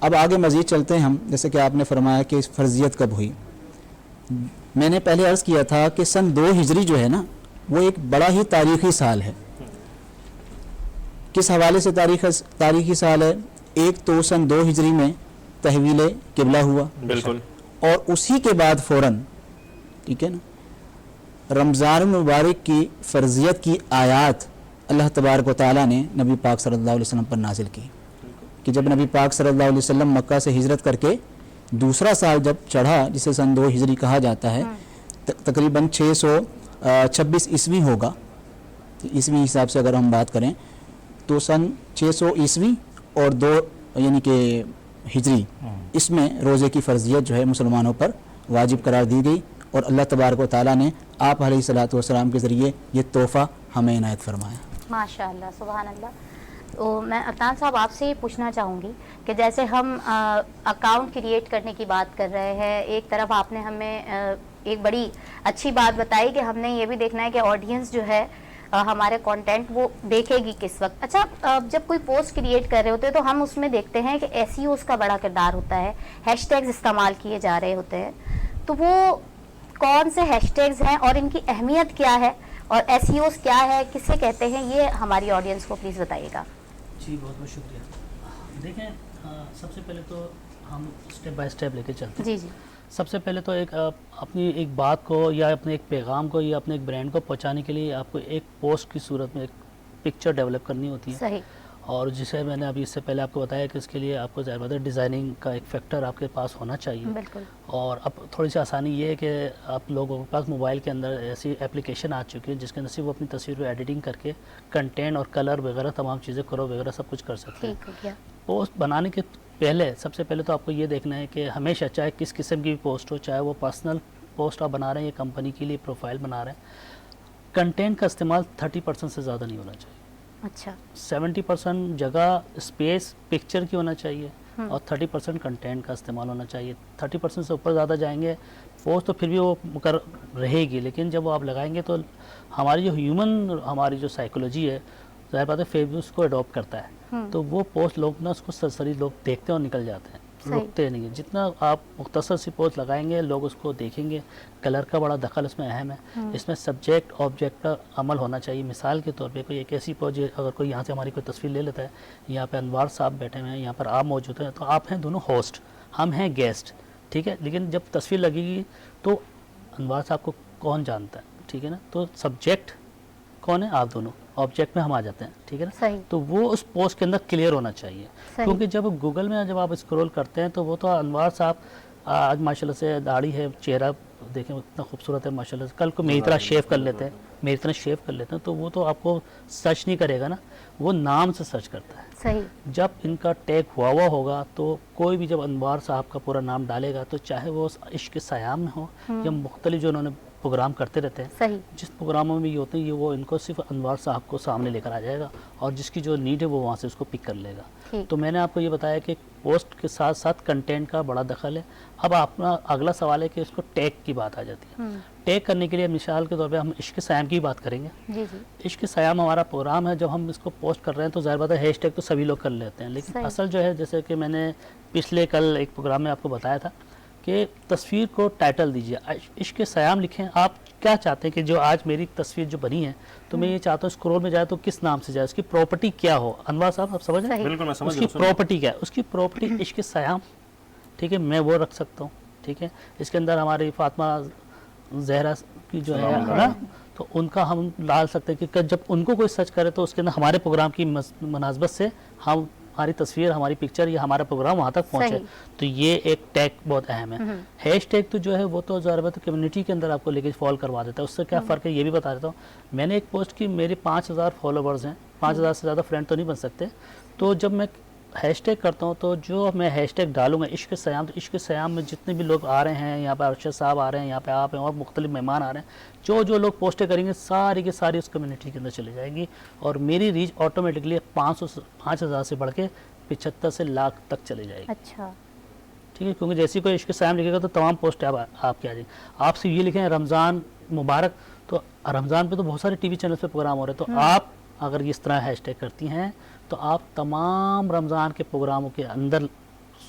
اب آگے مزید چلتے ہیں ہم. جیسے کہ آپ نے فرمایا کہ فرضیت کب ہوئی. میں نے پہلے عرض کیا تھا کہ سن 2 ہجری جو ہے نا وہ ایک بڑا ہی تاریخی سال ہے. کس حوالے سے تاریخی سال ہے؟ ایک تو سن 2 ہجری میں تحویل قبلہ ہوا, بالکل, اور اسی کے بعد فوراً, ٹھیک ہے نا, رمضان مبارک کی فرضیت کی آیات اللہ تبارک و تعالیٰ نے نبی پاک صلی اللہ علیہ وسلم پر نازل کی کہ جب نبی پاک صلی اللہ علیہ وسلم مکہ سے ہجرت کر کے دوسرا سال جب چڑھا, جسے سن 2 ہجری کہا جاتا ہے, تقریباً 626 عیسوی ہوگا. عیسوی حساب سے اگر ہم بات کریں تو سن 600 عیسوی اور 2 یعنی کہ ہجری, اس میں روزے کی فرضیت جو ہے مسلمانوں پر واجب قرار دی گئی, اور اللہ تبارک و تعالیٰ نے آپ علیہ الصلوۃ والسلام کے ذریعے یہ تحفہ ہمیں عنایت فرمایا. ماشاء اللہ, سبحان اللہ. تو میں عدنان صاحب آپ سے یہ پوچھنا چاہوں گی کہ جیسے ہم اکاؤنٹ کریٹ کرنے کی بات کر رہے ہیں, ایک طرف آپ نے ہمیں ایک بڑی اچھی بات بتائی کہ ہم نے یہ بھی دیکھنا ہے کہ آڈینس جو ہے ہمارے کانٹینٹ وہ دیکھے گی کس وقت. اچھا, جب کوئی پوسٹ کریٹ کر رہے ہوتے ہیں تو ہم اس میں دیکھتے ہیں کہ SEOs کا بڑا کردار ہوتا ہے, ہیش ٹیگز استعمال کیے جا رہے ہوتے ہیں. تو وہ کون سے ہیش ٹیگز ہیں اور ان کی اہمیت کیا ہے, اور SEOs کیا ہے, کسے کہتے ہیں, یہ ہماری آڈینس کو پلیز بتائیے گا. جی بہت بہت شکریہ. دیکھیں, سب سے پہلے تو ہم اسٹیپ بائی اسٹیپ لے کے چلتے ہیں. جی جی. سب سے پہلے تو اپنی ایک بات کو یا اپنے ایک پیغام کو یا اپنے ایک برانڈ کو پہنچانے کے لیے آپ کو ایک پوسٹ کی صورت میں ایک پکچر ڈیولپ کرنی ہوتی ہے. صحیح. اور جسے میں نے ابھی اس سے پہلے آپ کو بتایا کہ اس کے لیے آپ کو ظاہر بات ہے ڈیزائننگ کا ایک فیکٹر آپ کے پاس ہونا چاہیے. بالکل. اور اب تھوڑی سی آسانی یہ ہے کہ آپ لوگوں کے پاس موبائل کے اندر ایسی اپلیکیشن آ چکی ہے جس کے اندر صرف وہ اپنی تصویر کو ایڈیٹنگ کر کے کنٹینٹ اور کلر وغیرہ تمام چیزیں کرو وغیرہ سب کچھ کر سکتے ہیں. ٹھیک ہو گیا. پوسٹ بنانے کے پہلے سب سے پہلے تو آپ کو یہ دیکھنا ہے کہ ہمیشہ چاہے کس قسم کی بھی پوسٹ ہو, چاہے وہ پرسنل پوسٹ آپ بنا رہے ہیں یا کمپنی کے لیے پروفائل بنا رہے ہیں, کنٹینٹ کا استعمال 30% سے زیادہ نہیں ہونا چاہیے. اچھا. 70% جگہ اسپیس پکچر کی ہونا چاہیے اور 30% کنٹینٹ کا استعمال ہونا چاہیے. 30% سے اوپر زیادہ جائیں گے پوسٹ تو پھر بھی وہ رہے گی, لیکن جب وہ آپ لگائیں گے تو ہماری جو ہماری جو سائیکولوجی ہے, ظاہر بات ہے فیس بک اس کو اڈاپٹ کرتا ہے, تو وہ پوسٹ لوگ نا اس کو سرسری لوگ دیکھتے ہیں اور نکل جاتے ہیں, رکتے نہیں ہیں. جتنا آپ مختصر سی پوسٹ لگائیں گے لوگ اس کو دیکھیں گے. کلر کا بڑا دخل اس میں اہم ہے. اس میں سبجیکٹ آبجیکٹ کا عمل ہونا چاہیے. مثال کے طور پہ کوئی ایک ایسی پوسٹ, اگر کوئی یہاں سے ہماری کوئی تصویر لے لیتا ہے, یہاں پہ انوار صاحب بیٹھے ہوئے ہیں, یہاں پر آپ موجود ہیں, تو آپ ہیں دونوں ہوسٹ, ہم ہیں گیسٹ, ٹھیک ہے. لیکن جب تصویر لگے گی تو انوار صاحب کو کون جانتا ہے, ٹھیک ہے نا, تو سبجیکٹ کون ہے, آپ دونوں, آبجیکٹ میں ہم آ جاتے ہیں, ٹھیک ہے نا. تو وہ اس پوسٹ کے اندر کلیئر ہونا چاہیے, کیونکہ جب گوگل میں جب آپ اسکرول کرتے ہیں تو وہ تو انوار صاحب آج ماشاءاللہ سے داڑھی ہے, چہرہ دیکھیں اتنا خوبصورت ہے ماشاءاللہ سے, کل کو میری طرح شیو کر لیتے ہیں, تو وہ تو آپ کو سرچ نہیں کرے گا نا, وہ نام سے سرچ کرتا ہے. صحیح. جب ان کا ٹیگ ہوا ہوگا تو کوئی بھی جب انوار صاحب کا پورا نام ڈالے گا تو چاہے وہ عشق سیام میں ہو یا مختلف جو انہوں نے پروگرام کرتے رہتے ہیں, صحیح, جس پروگراموں میں یہ ہوتے ہیں یہ وہ ان کو صرف انوار صاحب کو سامنے لے کر آ جائے گا اور جس کی جو نیڈ ہے وہ وہاں سے اس کو پک کر لے گا. تو میں نے آپ کو یہ بتایا کہ پوسٹ کے ساتھ ساتھ کنٹینٹ کا بڑا دخل ہے. اب اپنا اگلا سوال ہے کہ اس کو ٹیگ کی بات آ جاتی ہے. ٹیگ کرنے کے لیے مثال کے طور پہ ہم عشق سیام کی بات کریں گے. جی جی. عشق سیام ہمارا پروگرام ہے, جب ہم اس کو پوسٹ کر رہے ہیں تو ظاہر بات ہے ہیش ٹیگ تو سبھی لوگ کر لیتے ہیں, لیکن اصل جو ہے جیسے کہ میں نے پچھلے کل ایک پروگرام میں آپ کو بتایا تھا کہ تصویر کو ٹائٹل دیجیے, عشق سیام لکھیں. آپ کیا چاہتے ہیں کہ جو آج میری تصویر جو بنی ہے تو میں یہ چاہتا ہوں اسکرول میں جائے تو کس نام سے جائے, اس کی پراپرٹی کیا ہو. انوار صاحب آپ سمجھ رہے ہیں, بالکل میں سمجھ اس کی پراپرٹی کیا ہے, اس کی پراپرٹی عشق سیام, ٹھیک ہے, میں وہ رکھ سکتا ہوں, ٹھیک ہے. اس کے اندر ہماری فاطمہ زہرا کی جو ہے نا, تو ان کا ہم ڈال سکتے ہیں کہ جب ان کو کوئی سرچ کرے تو اس کے اندر ہمارے پروگرام کی مناسبت سے ہماری تصویر, ہماری پکچر یا ہمارا پروگرام وہاں تک پہنچے. تو یہ ایک ٹیگ بہت اہم ہے. ہیش ٹیگ تو جو ہے وہ تو ظاہر بات ہے کمیونٹی کے اندر آپ کو لے کے فالو کروا دیتا ہے. اس سے کیا فرق ہے یہ بھی بتا دیتا ہوں. میں نے ایک پوسٹ کی, میرے 5000 فالوورز ہیں, 5000 سے زیادہ فرینڈ تو نہیں بن سکتے, تو جب میں ہیش ٹیگ کرتا ہوں تو جو میں ہیش ٹیگ ڈالوں گا عشق سیام, تو عشق سیام میں جتنے بھی لوگ آ رہے ہیں, یہاں پہ ارشد صاحب آ رہے ہیں, یہاں پہ آپ ہیں اور مختلف مہمان آ رہے ہیں, جو لوگ پوسٹیں کریں گے ساری کی ساری اس کمیونٹی کے اندر چلے جائیں گی اور میری ریچ آٹومیٹکلی 5000 سے بڑھ کے 75 سے لاکھ تک چلے جائے گی. اچھا, ٹھیک ہے, کیونکہ جیسی کوئی عشق سیام لکھے گا تو تمام پوسٹ آپ کے آ جائیں. آپ سے یہ لکھیں رمضان مبارک, تو رمضان پہ تو بہت سارے ٹی وی چینلز پہ پروگرام ہو رہے ہیں, تو آپ اگر اس طرح ہیش ٹیگ کرتی ہیں تو آپ تمام رمضان کے پروگراموں کے اندر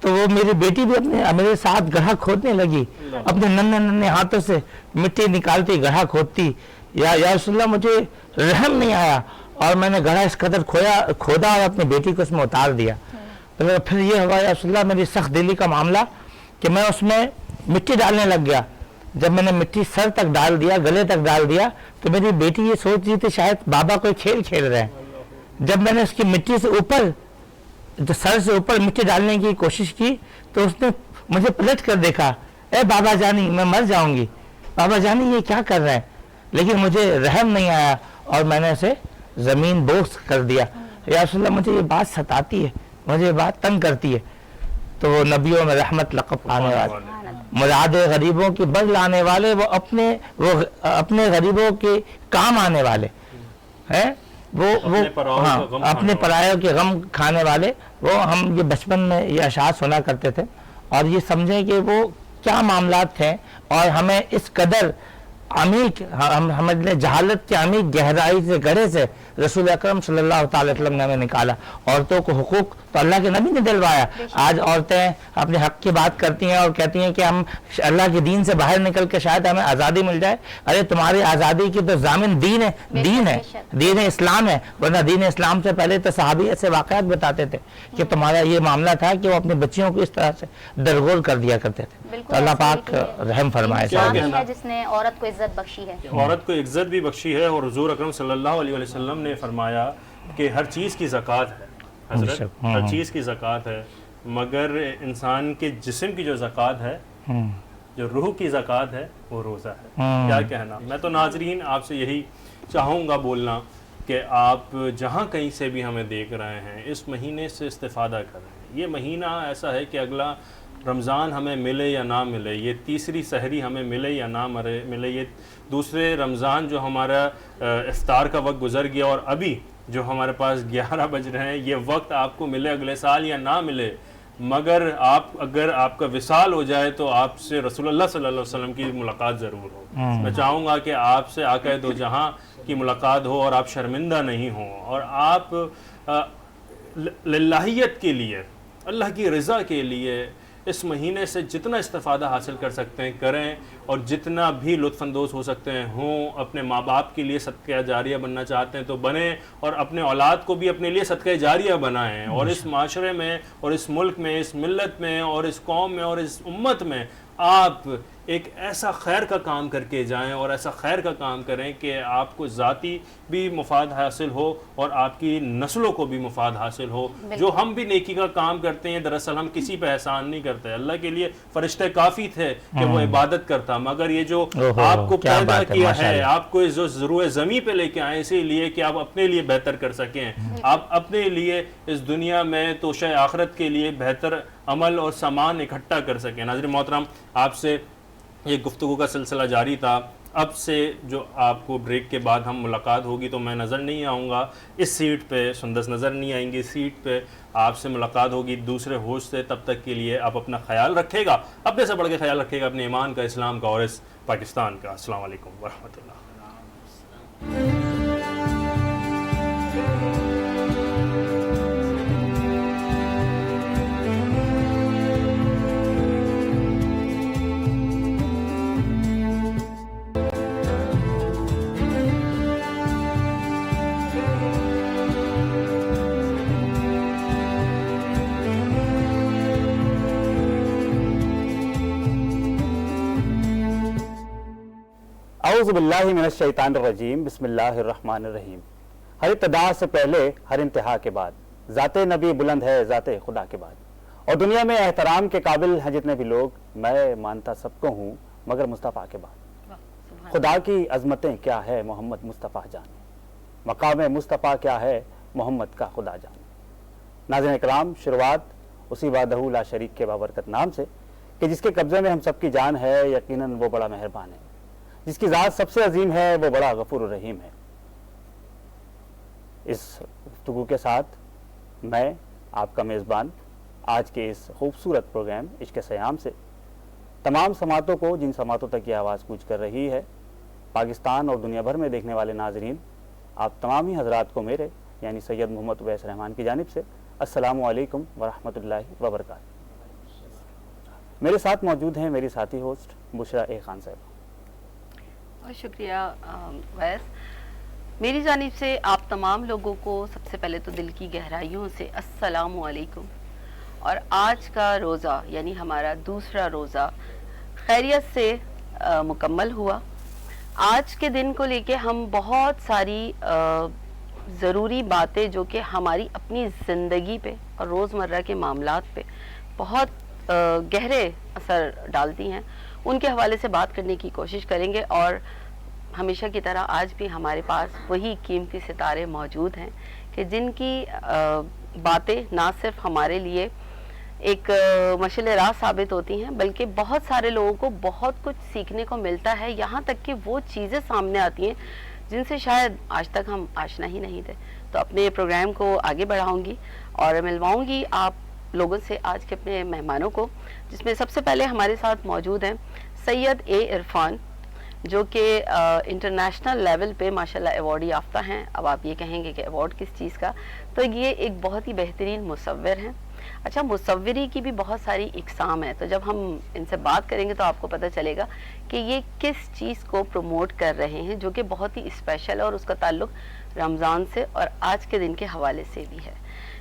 تو وہ میری بیٹی بھی میرے ساتھ گڑھا کھودنے لگی، اپنے ننھے ننھے ہاتھوں سے مٹی نکالتی، گڑھا کھودتی. یا رسول اللہ مجھے رحم نہیں آیا اور میں نے گڑھا اس قدر کھودا اور اپنی بیٹی کو اس میں اتار دیا. تو پھر یہ ہوا یا رسول اللہ میری سخت دلی کا معاملہ کہ میں اس میں مٹی ڈالنے لگ گیا. جب میں نے مٹی سر تک ڈال دیا، گلے تک ڈال دیا، تو میری بیٹی یہ سوچ رہی تھی شاید بابا کوئی کھیل کھیل رہے ہیں. جب میں نے اس کی مٹی سے اوپر، جو سر سے اوپر مٹی ڈالنے کی کوشش کی، تو اس نے مجھے پلٹ کر دیکھا، اے بابا جانی میں مر جاؤں گی، بابا جانی یہ کیا کر رہے ہیں. لیکن مجھے رحم نہیں آیا اور میں نے اسے زمین بوس کر دیا. یا رسول اللہ مجھے یہ بات ستاتی ہے، مجھے یہ بات تنگ کرتی ہے. تو وہ نبیوں میں رحمت لقب پانے والے، مراد غریبوں کی بر لانے والے، وہ اپنے غریبوں کے کام آنے والے ہیں، وہ اپنے پرایوں کے غم کھانے والے. وہ ہم یہ بچپن میں یہ اشعار سنا کرتے تھے اور یہ سمجھیں کہ وہ کیا معاملات تھے، اور ہمیں اس قدر عمیق، ہمیں جہالت کے عمیق گہرائی سے گڑھے سے رسول اکرم صلی اللہ تعالی وسلم نے ہمیں نکالا. عورتوں کو حقوق تو اللہ کے نبی نے دلوایا. آج عورتیں اپنے حق کی بات کرتی ہیں اور کہتی ہیں کہ ہم اللہ کے دین سے باہر نکل کے شاید ہمیں آزادی مل جائے. ارے تمہاری آزادی کی تو ضامن دین ہے، دین اسلام ہے. ورنہ دین اسلام سے پہلے تو صحابی ایسے واقعات بتاتے تھے کہ تمہارا یہ معاملہ تھا کہ وہ اپنی بچیوں کو اس طرح سے درگور کر دیا کرتے تھے. تو اللہ پاک رحم فرمائے. جس نے عورت کو عزت بخشی ہے، عورت کو عزت بھی بخشی ہے. اور حضور اکرم صلی اللہ علیہ وسلم نے فرمایا کہ ہر چیز کی زکوٰۃ ہے حضرت، ہر چیز کی زکوٰۃ ہے، مگر انسان کے جسم کی جو زکوٰۃ ہے، جو روح کی زکوٰۃ ہے، وہ روزہ ہے. کیا کہنا. میں تو ناظرین آپ سے یہی چاہوں گا بولنا کہ آپ جہاں کہیں سے بھی ہمیں دیکھ رہے ہیں اس مہینے سے استفادہ کریں. یہ مہینہ ایسا ہے کہ اگلا رمضان ہمیں ملے یا نہ ملے، یہ تیسری سحری ہمیں ملے یا نہ ملے، یہ دوسرے رمضان جو ہمارا افطار کا وقت گزر گیا اور ابھی جو ہمارے پاس 11 بج رہے ہیں، یہ وقت آپ کو ملے اگلے سال یا نہ ملے، مگر اگر آپ کا وصال ہو جائے تو آپ سے رسول اللہ صلی اللہ علیہ وسلم کی ملاقات ضرور ہو. میں چاہوں گا کہ آپ سے آقا دو جہاں کی ملاقات ہو اور آپ شرمندہ نہیں ہوں، اور آپ للہیت کے لیے، اللہ کی رضا کے لیے اس مہینے سے جتنا استفادہ حاصل کر سکتے ہیں کریں، اور جتنا بھی لطف اندوز ہو سکتے ہیں ہوں. اپنے ماں باپ کے لیے صدقہ جاریہ بننا چاہتے ہیں تو بنیں، اور اپنے اولاد کو بھی اپنے لیے صدقہ جاریہ بنائیں. اور اس معاشرے میں اور اس ملک میں، اس ملت میں اور اس قوم میں اور اس امت میں آپ ایک ایسا خیر کا کام کر کے جائیں اور ایسا خیر کا کام کریں کہ آپ کو ذاتی بھی مفاد حاصل ہو اور آپ کی نسلوں کو بھی مفاد حاصل ہو. جو ہم بھی نیکی کا کام کرتے ہیں دراصل ہم کسی پہ احسان نہیں کرتے. اللہ کے لیے فرشتے کافی تھے کہ وہ عبادت کرتا، مگر یہ جو آپ کو پیدا کیا ہے، آپ کو جو ضرور زمین پہ لے کے آئے اسی لیے کہ آپ اپنے لیے بہتر کر سکیں، آپ اپنے لیے اس دنیا میں توشہ آخرت کے لیے بہتر عمل اور سامان اکٹھا کر سکیں. ناظرین محترم، آپ سے یہ گفتگو کا سلسلہ جاری تھا. اب سے جو آپ کو بریک کے بعد ہم ملاقات ہوگی تو میں نظر نہیں آؤں گا اس سیٹ پہ، سندس نظر نہیں آئیں گے اس سیٹ پہ. آپ سے ملاقات ہوگی دوسرے ہوسٹ سے. تب تک کے لیے آپ اپنا خیال رکھے گا، اپنے سے بڑھ کے خیال رکھے گا اپنے ایمان کا، اسلام کا اور اس پاکستان کا. السلام علیکم ورحمۃ اللہ. اعوذ باللہ من الشیطان الرجیم، بسم اللہ الرحمن الرحیم. ہر ابتدا سے پہلے ہر انتہا کے بعد ذات نبی بلند ہے ذات خدا کے بعد. اور دنیا میں احترام کے قابل ہیں جتنے بھی لوگ، میں مانتا سب کو ہوں مگر مصطفیٰ کے بعد. خدا کی عظمتیں کیا ہے محمد مصطفیٰ جانے، مقام مصطفیٰ کیا ہے محمد کا خدا جانے. ناظرین اکرام، شروعات اسی وحدہ لا شریک کے بابرکت نام سے کہ جس کے قبضے میں ہم سب کی جان ہے. یقیناً وہ بڑا مہربان ہے، جس کی ذات سب سے عظیم ہے، وہ بڑا غفور الرحیم ہے. اس گفتگو کے ساتھ میں آپ کا میزبان آج کے اس خوبصورت پروگرام عشق سیام سے تمام سماعتوں کو، جن سماعتوں تک یہ آواز کوچ کر رہی ہے، پاکستان اور دنیا بھر میں دیکھنے والے ناظرین، آپ تمام ہی حضرات کو میرے یعنی سید محمد اویس رحمان کی جانب سے السلام علیکم ورحمۃ اللہ وبرکاتہ. میرے ساتھ موجود ہیں میری ساتھی ہوسٹ بشرا اے خان صاحب. بہت شکریہ ویس. میری جانب سے آپ تمام لوگوں کو سب سے پہلے تو دل کی گہرائیوں سے السلام علیکم. اور آج کا روزہ یعنی ہمارا دوسرا روزہ خیریت سے مکمل ہوا. آج کے دن کو لے کے ہم بہت ساری ضروری باتیں جو کہ ہماری اپنی زندگی پہ اور روزمرہ کے معاملات پہ بہت گہرے اثر ڈالتی ہیں ان کے حوالے سے بات کرنے کی کوشش کریں گے. اور ہمیشہ کی طرح آج بھی ہمارے پاس وہی قیمتی ستارے موجود ہیں کہ جن کی باتیں نہ صرف ہمارے لیے ایک مشعل راہ ثابت ہوتی ہیں بلکہ بہت سارے لوگوں کو بہت کچھ سیکھنے کو ملتا ہے. یہاں تک کہ وہ چیزیں سامنے آتی ہیں جن سے شاید آج تک ہم آشنا ہی نہیں تھے. تو اپنے پروگرام کو آگے بڑھاؤں گی اور ملواؤں گی آپ لوگوں سے آج کے اپنے مہمانوں کو, جس میں سب سے پہلے ہمارے ساتھ موجود ہیں سید اے عرفان جو کہ انٹرنیشنل لیول پہ ماشاءاللہ ایوارڈ یافتہ ہیں. اب آپ یہ کہیں گے کہ ایوارڈ کس چیز کا, تو یہ ایک بہت ہی بہترین مصور ہیں. اچھا, مصوری کی بھی بہت ساری اقسام ہیں, تو جب ہم ان سے بات کریں گے تو آپ کو پتہ چلے گا کہ یہ کس چیز کو پروموٹ کر رہے ہیں جو کہ بہت ہی اسپیشل ہے اور اس کا تعلق رمضان سے اور آج کے دن کے حوالے سے بھی ہے.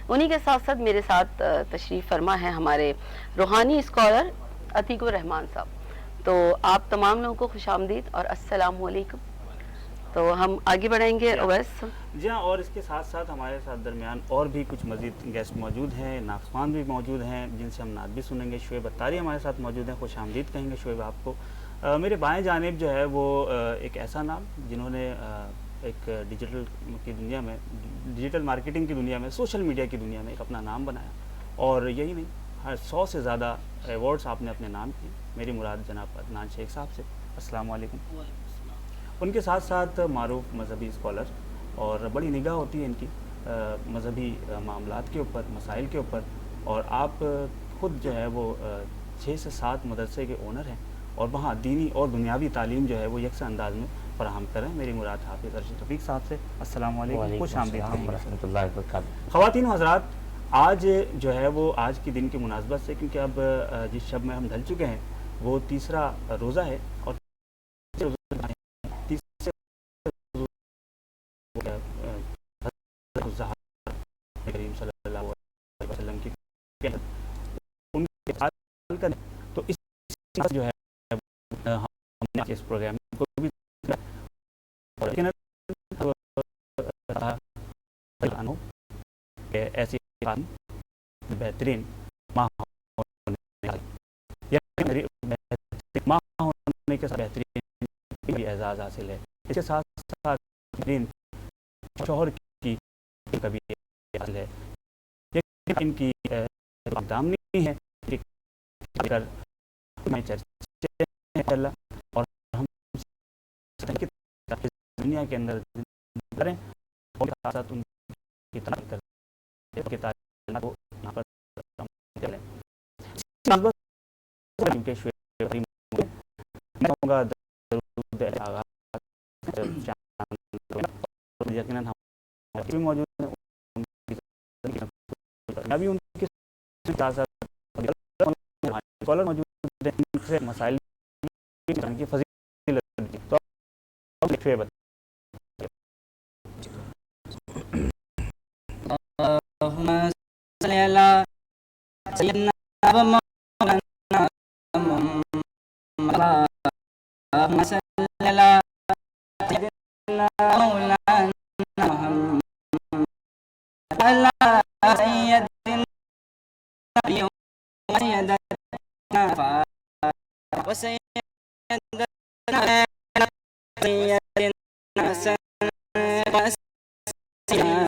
انہی کے ساتھ ساتھ میرے ساتھ تشریف فرما ہے ہمارے روحانی اسکالر عتیق الرحمان صاحب. تو آپ تمام لوگوں کو خوش آمدید اور السلام علیکم. تو ہم آگے بڑھیں گے اویس. جی ہاں, اور اس کے ساتھ ساتھ ہمارے ساتھ درمیان اور بھی کچھ مزید گیسٹ موجود ہیں, ناخوان بھی موجود ہیں جن سے ہم نعت بھی سنیں گے. شعیب اتاری ہمارے ساتھ موجود ہیں, خوش آمدید کہیں گے شعیب آپ کو. میرے بائیں جانب جو ہے وہ ایک ایسا نام جنہوں نے ایک ڈیجیٹل کی دنیا میں, ڈیجیٹل مارکیٹنگ کی دنیا میں, سوشل میڈیا کی دنیا میں ایک اپنا نام بنایا, اور یہی نہیں 100 سے زیادہ ایوارڈز آپ نے اپنے نام کیے. میری مراد جناب عدنان شیخ صاحب سے. السلام علیکم. ان کے ساتھ ساتھ معروف مذہبی اسکالر, اور بڑی نگاہ ہوتی ہے ان کی مذہبی معاملات کے اوپر, مسائل کے اوپر, اور آپ خود جو ہے وہ 6 سے 7 مدرسے کے اونر ہیں اور وہاں دینی اور دنیاوی تعلیم جو ہے وہ یکساں انداز میں فراہم کریں. میری مراد حافظ ارشد رفیق صاحب سے. السلام علیکم, خوش آمدید ورحمۃ اللہ وبرکاتہ. خواتین و حضرات, آج جو ہے وہ آج کے دن کی مناسبت سے, کیونکہ اب جس شب میں ہم ڈھل چکے ہیں وہ تیسرا روزہ ہے, اور کریم صلی اللہ علیہ وسلم کی ان کے تو اس جو ہے ہم نے اس پروگرام کو بھی ایسی بہترین ماں ہونے کے ساتھ بہترین بھی اعزاز حاصل ہے. اس کے ساتھ ساتھ بہترین شوہر کی کبھی حاصل ہے. ان کی دامنی ہے اور ہم دنیا کے اندر کریں اور ساتھ ساتھ ان کی تعریف کریں. موجود ہیں مسائل کی فضیلت. اللهم صل على سيدنا ومولانا محمد. اللهم صل على سيدنا مولانا محمد على سيدنا وسيدنا وسيدنا سيدنا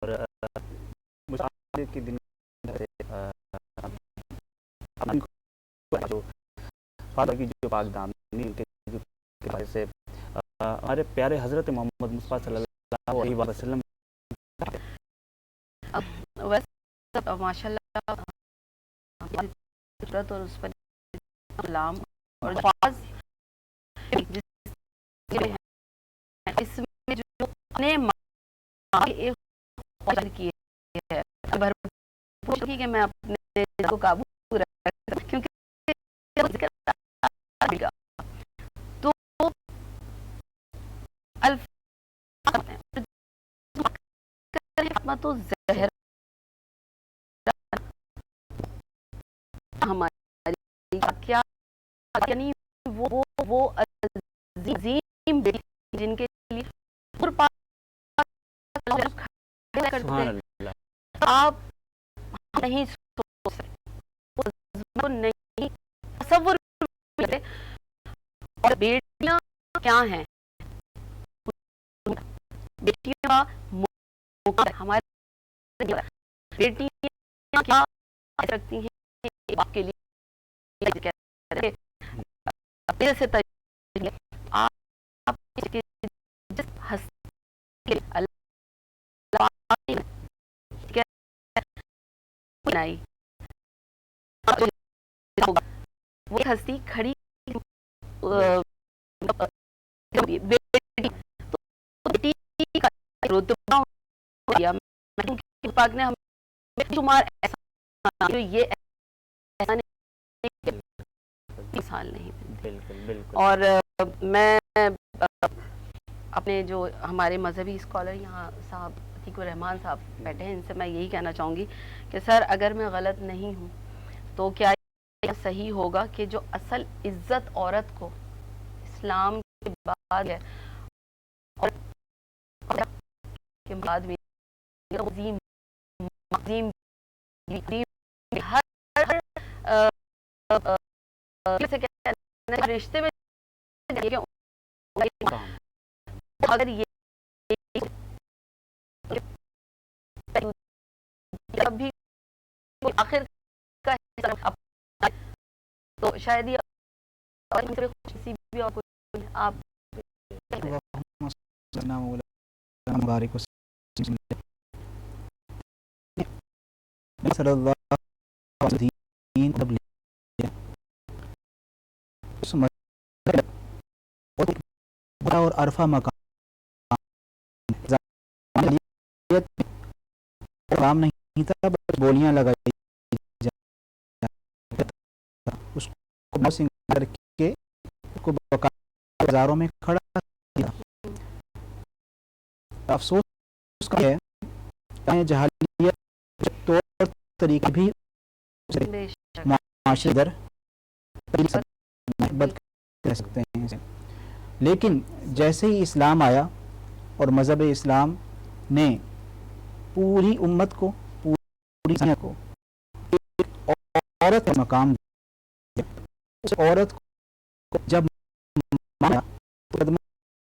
اور مشاہدے کے دن جو فاطمہ کی جو پاک دامنی ان کے حوالے سے ہمارے پیارے حضرت محمد مصطفیٰ صلی اللہ علیہ وسلم ماشاء اللہ اور اس پر سلام اور اس میں جو اپنے کیے ہے بھرپور کہ میں اپنے کو قابو رکھ کیونکہ تو تو زہر ہماری کیا یعنی وہ عظیم بیٹی جن کے لیے آپ نہیں سوچ سکتے نہیں تصور اور بیٹیاں کیا ہیں بیٹیاں ہمارے بیٹیاں کیا رکھتی ہیں باپ کے لیے سے آپ جس ہستی بنائی وہ ہستی کھڑی بیٹی کا رتبہ دیا پاک نے ہمیں شمار ایسا یہ ایسا نہیں مثال نہیں بالکل اور میں اپنے جو ہمارے مذہبی اسکالر یہاں صاحب عتیق الرحمان صاحب بیٹھے ہیں ان سے میں یہی کہنا چاہوں گی کہ سر اگر میں غلط نہیں ہوں تو کیا یہ صحیح ہوگا کہ جو اصل عزت عورت کو اسلام کے بعد ہے اور کے بعد میں ہر رشتے میں اگر یہ بھی آخر کا تو شاید یہ بھی آپ مبارک صلی اللہ اور عرفہ مقام نہیں تھا بس بولیاں لگائی اس کو سنگار کے بازاروں میں کھڑا کیا افسوس کا ہے جہالیت طور طریقے بھی معاشرے در بد کہہ سکتے ہیں لیکن جیسے ہی اسلام آیا اور مذہب اسلام نے پوری امت کو پوری دنیا کو ایک عورت کا مقام دیا اس عورت کو جب مانا تو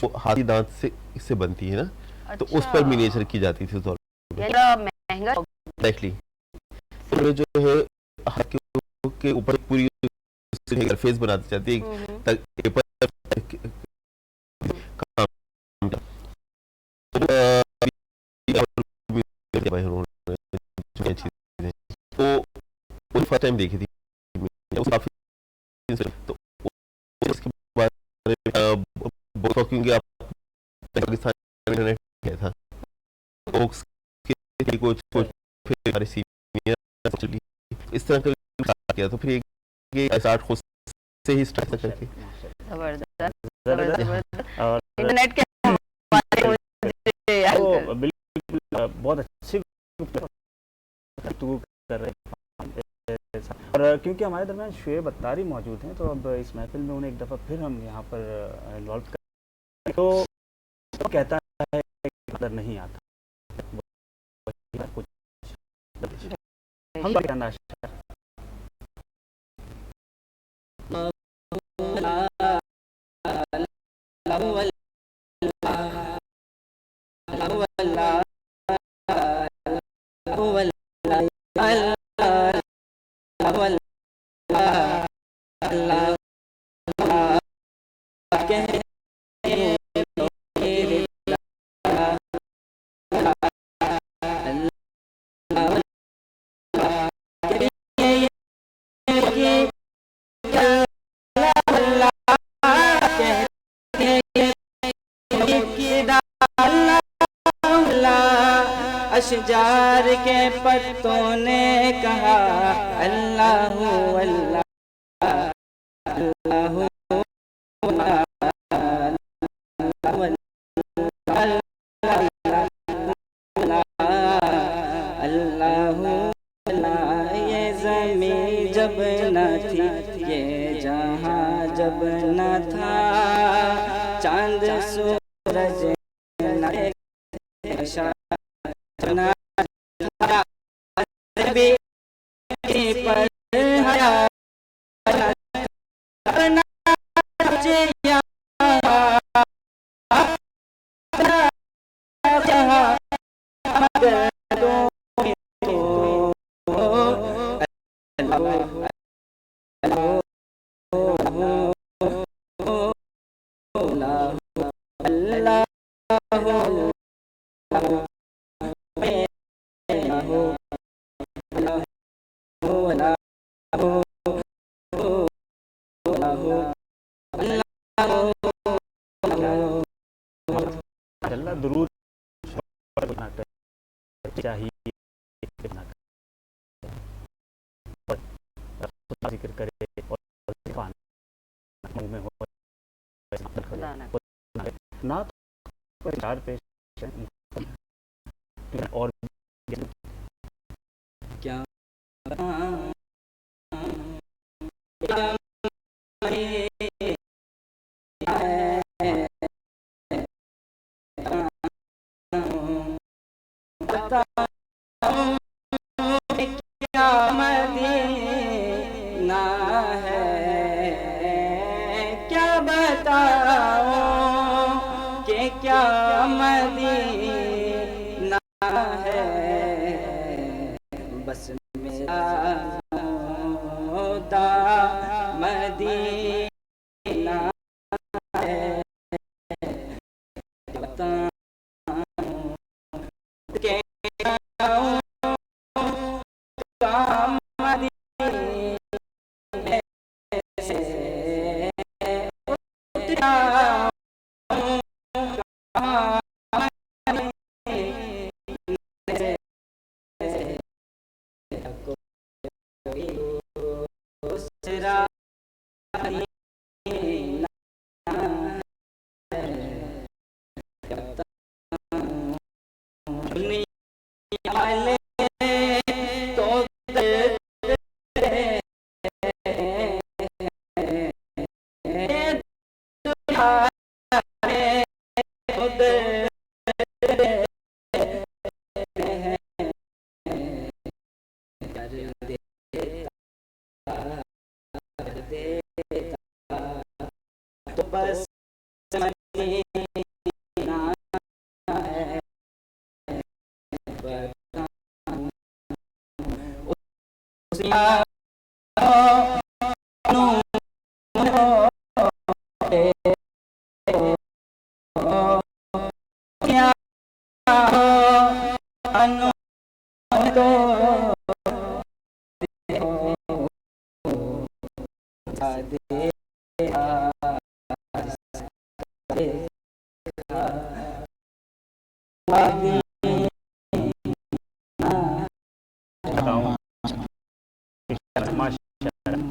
جو ہاتھی دانت سے بنتی ہے نا, تو اس پر منیچر کی جاتی تھی اس دور مہنگا ایگزیکٹلی. جو ہے ہاتھ کے اوپر پوری فیس بناتی جاتی ہے تو فرسٹ ٹائم دیکھی تھی تو اس کے بعد کیونکہ آپ پاکستان انٹرنیٹ کیا تھا اس طرح کا کیا, تو پھر اسٹارٹ خود سے ہی اسٹارٹ کر کے انٹرنیٹ کے بالکل بہت اچھی کر رہے ہیں. اور کیونکہ ہمارے درمیان شعیب اتاری موجود ہیں, تو اب اس محفل میں انہیں ایک دفعہ پھر ہم یہاں پر انوالو کریں. تو کہتا ہے قدر نہیں آتا ہم کہنا اشجار کے پتوں نے کہا اللہ اللہ اللہ اللہ. یہ زمین جب نہ تھی, یہ جہاں جب نہ تھا, چاند سورج درود چاہیے ذکر کرے اور نہ چار پیش اور کیا مدینہ ہے, کیا بتاؤں کہ کیا مدینہ ہے, بس میرا ہوتا مدینہ ہے, بس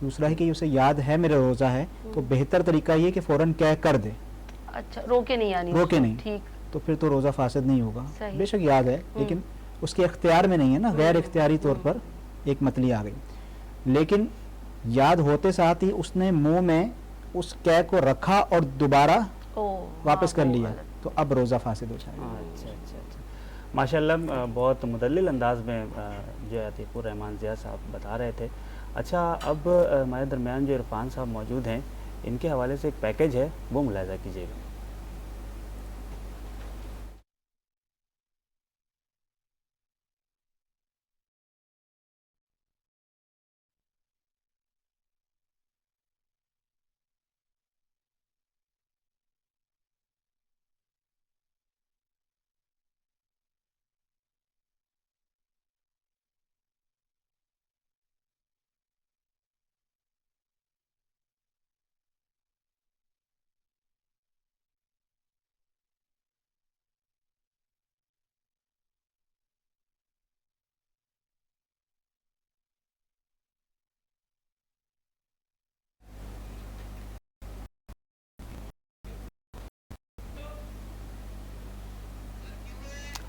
دوسرا ہے کہ اسے یاد ہے میرا روزہ ہے تو بہتر طریقہ یہ کہ فوراً کہہ کر دے, اچھا روکے نہیں یعنی روکے نہیں, ٹھیک تو پھر تو روزہ فاسد نہیں ہوگا. صحیح. بے شک یاد ہے لیکن اس کے اختیار میں نہیں ہے نا, غیر اختیاری طور پر ایک متلی آ گئی. لیکن یاد ہوتے ساتھ ہی اس نے منہ میں اس کہہ کو رکھا اور دوبارہ واپس کر لیا تو اب روزہ فاسد ہو جائے گا. اچھا اچھا اچھا, ماشاء اللہ بہت مدلل انداز میں جو ہے عتیق الرحمان ضیاء صاحب بتا رہے تھے. اچھا اب ہمارے درمیان جو عرفان صاحب موجود ہیں, ان کے حوالے سے ایک پیکیج ہے وہ ملاحظہ کیجیے گا.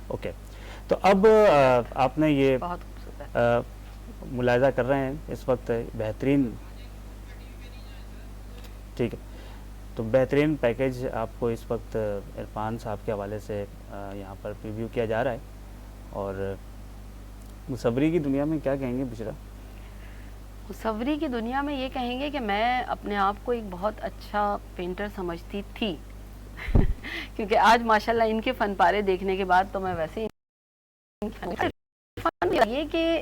اوکے, تو اب آپ نے یہ بہت خوبصورت ہے. ملاحظہ کر رہے ہیں اس وقت بہترین, ٹھیک ہے, تو بہترین پیکیج آپ کو اس وقت عرفان صاحب کے حوالے سے یہاں پر پریویو کیا جا رہا ہے. اور مصوری کی دنیا میں کیا کہیں گے بشرا؟ مصوری کی دنیا میں یہ کہیں گے کہ میں اپنے آپ کو ایک بہت اچھا پینٹر سمجھتی تھی کیونکہ آج ماشاءاللہ ان کے فن پارے دیکھنے کے بعد تو میں ویسے ہی یہ کہ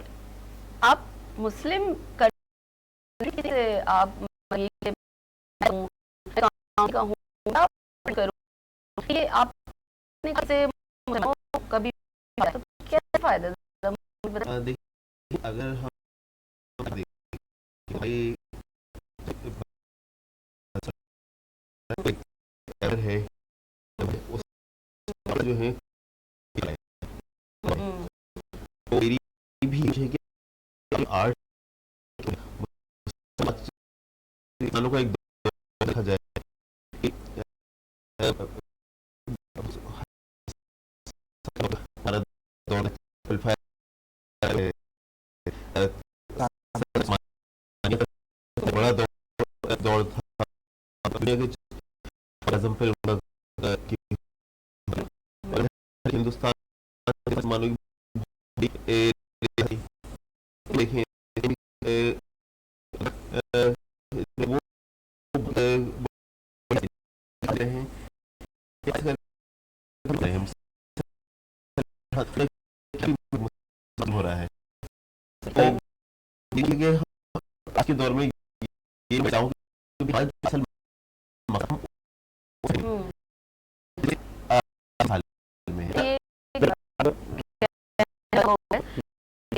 آپ مسلم کنٹری سے آپ یہ آپ کبھی کیا فائدہ دیکھیے اگر ہم ہے جو ہے میری بھی ہے کہ آرٹ انسانوں کا ایک دیکھا جائے بڑا دور تھا ہندوستان دیکھیں ہو رہا ہے. دیکھیے کہ آج کے دور میں یہ بتاؤں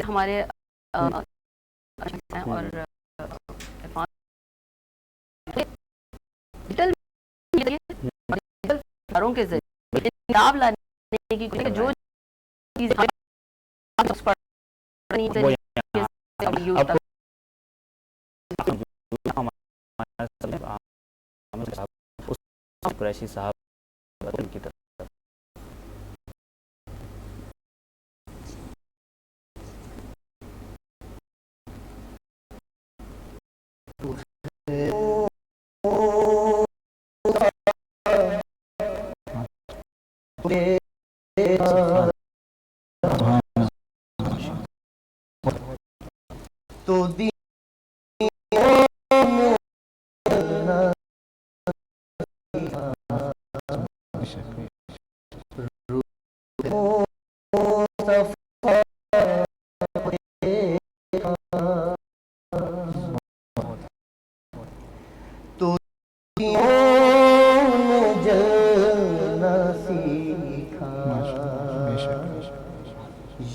ہمارے اور کے ذریعے کتاب لانے کی جو قریشی صاحب کی طرف تو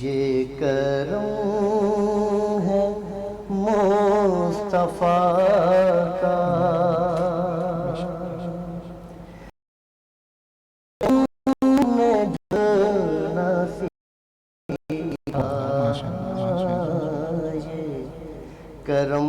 یہ کرم ہے مصطفیٰ کا کرم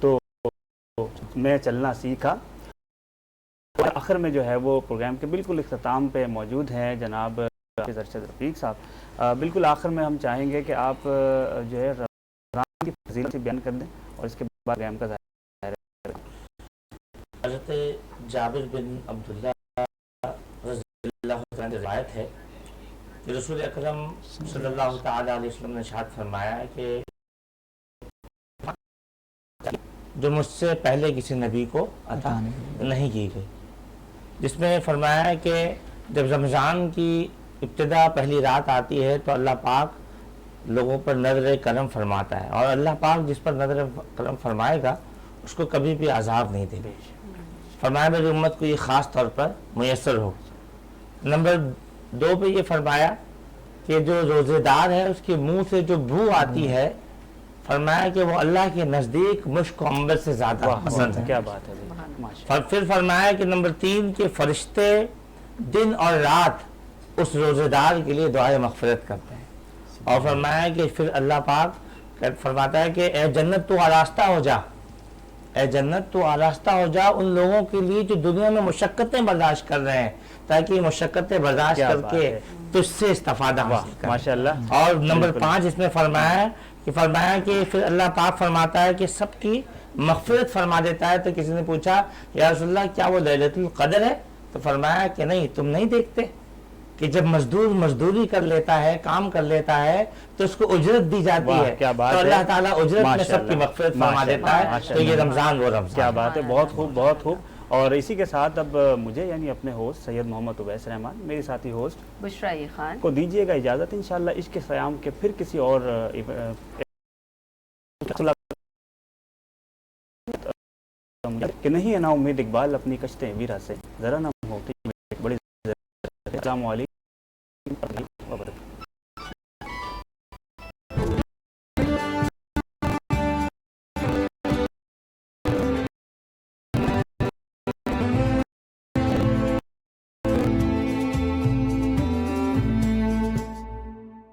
تو میں چلنا سیکھا. اور آخر میں جو ہے وہ پروگرام کے بالکل اختتام پہ موجود ہیں جناب حافظ ارشد رفیق صاحب. بالکل آخر میں ہم چاہیں گے کہ آپ جو ہے رمضان کی فضیلت بیان کر دیں اور اس کے بعد پروگرام کا ظاہر. حضرت جابر بن عبداللہ رضی اللہ عنہ کی روایت ہے کہ رسول اکرم صلی اللہ تعالی علیہ وسلم نے ارشاد فرمایا ہے کہ جو مجھ سے پہلے کسی نبی کو عطا نہیں کی گئی، جس میں فرمایا ہے کہ جب رمضان کی ابتدا پہلی رات آتی ہے تو اللہ پاک لوگوں پر نظر کرم فرماتا ہے، اور اللہ پاک جس پر نظر کرم فرمائے گا اس کو کبھی بھی عذاب نہیں دے گا. فرمایا میری امت کو یہ خاص طور پر میسر ہو. نمبر 2 پہ یہ فرمایا کہ جو روزے دار ہے اس کے منہ سے جو بو آتی ہے، فرمایا کہ وہ اللہ کے نزدیک مشک و عنبر سے زیادہ پسند ہے. کیا بات ہے. پھر فرمایا کہ نمبر 3 کہ فرشتے دن اور رات اس روزے دار کے لیے دعائے مغفرت کرتے ہیں. اور فرمایا کہ پھر اللہ پاک فرماتا ہے کہ اے جنت تو آراستہ ہو جا، اے جنت تو آراستہ ہو جا ان لوگوں کے لیے جو دنیا میں مشقتیں برداشت کر رہے ہیں، تاکہ یہ مشقتیں برداشت کر کے تجھ سے استفادہ حاصل کریں. ماشاءاللہ. اور نمبر 5 اس میں فرمایا کہ پھر اللہ پاک فرماتا ہے کہ سب کی مغفرت فرما دیتا ہے. تو کسی نے پوچھا یا رسول اللہ کیا وہ لیلۃ القدر ہے؟ تو فرمایا کہ نہیں، تم نہیں دیکھتے کہ جب مزدور مزدوری کر لیتا ہے، کام کر لیتا ہے تو اس کو اجرت دی جاتی ہے. تو اللہ تعالیٰ اجرت میں سب کی مغفرت فرما دیتا ہے. تو یہ رمضان وہ رمضان. کیا بات ہے. بہت خوب بہت خوب. اور اسی کے ساتھ اب مجھے یعنی اپنے ہوسٹ سید محمد اویس رحمان، میری ساتھی ہوسٹ بشرا خان کو دیجیے گا اجازت. انشاءاللہ عشق سیام کے پھر کسی اور کہ نہیں ہے نا امید اقبال اپنی کشتے ویرا سے، ذرا نہ ہوتی بڑی. السلام علیکم.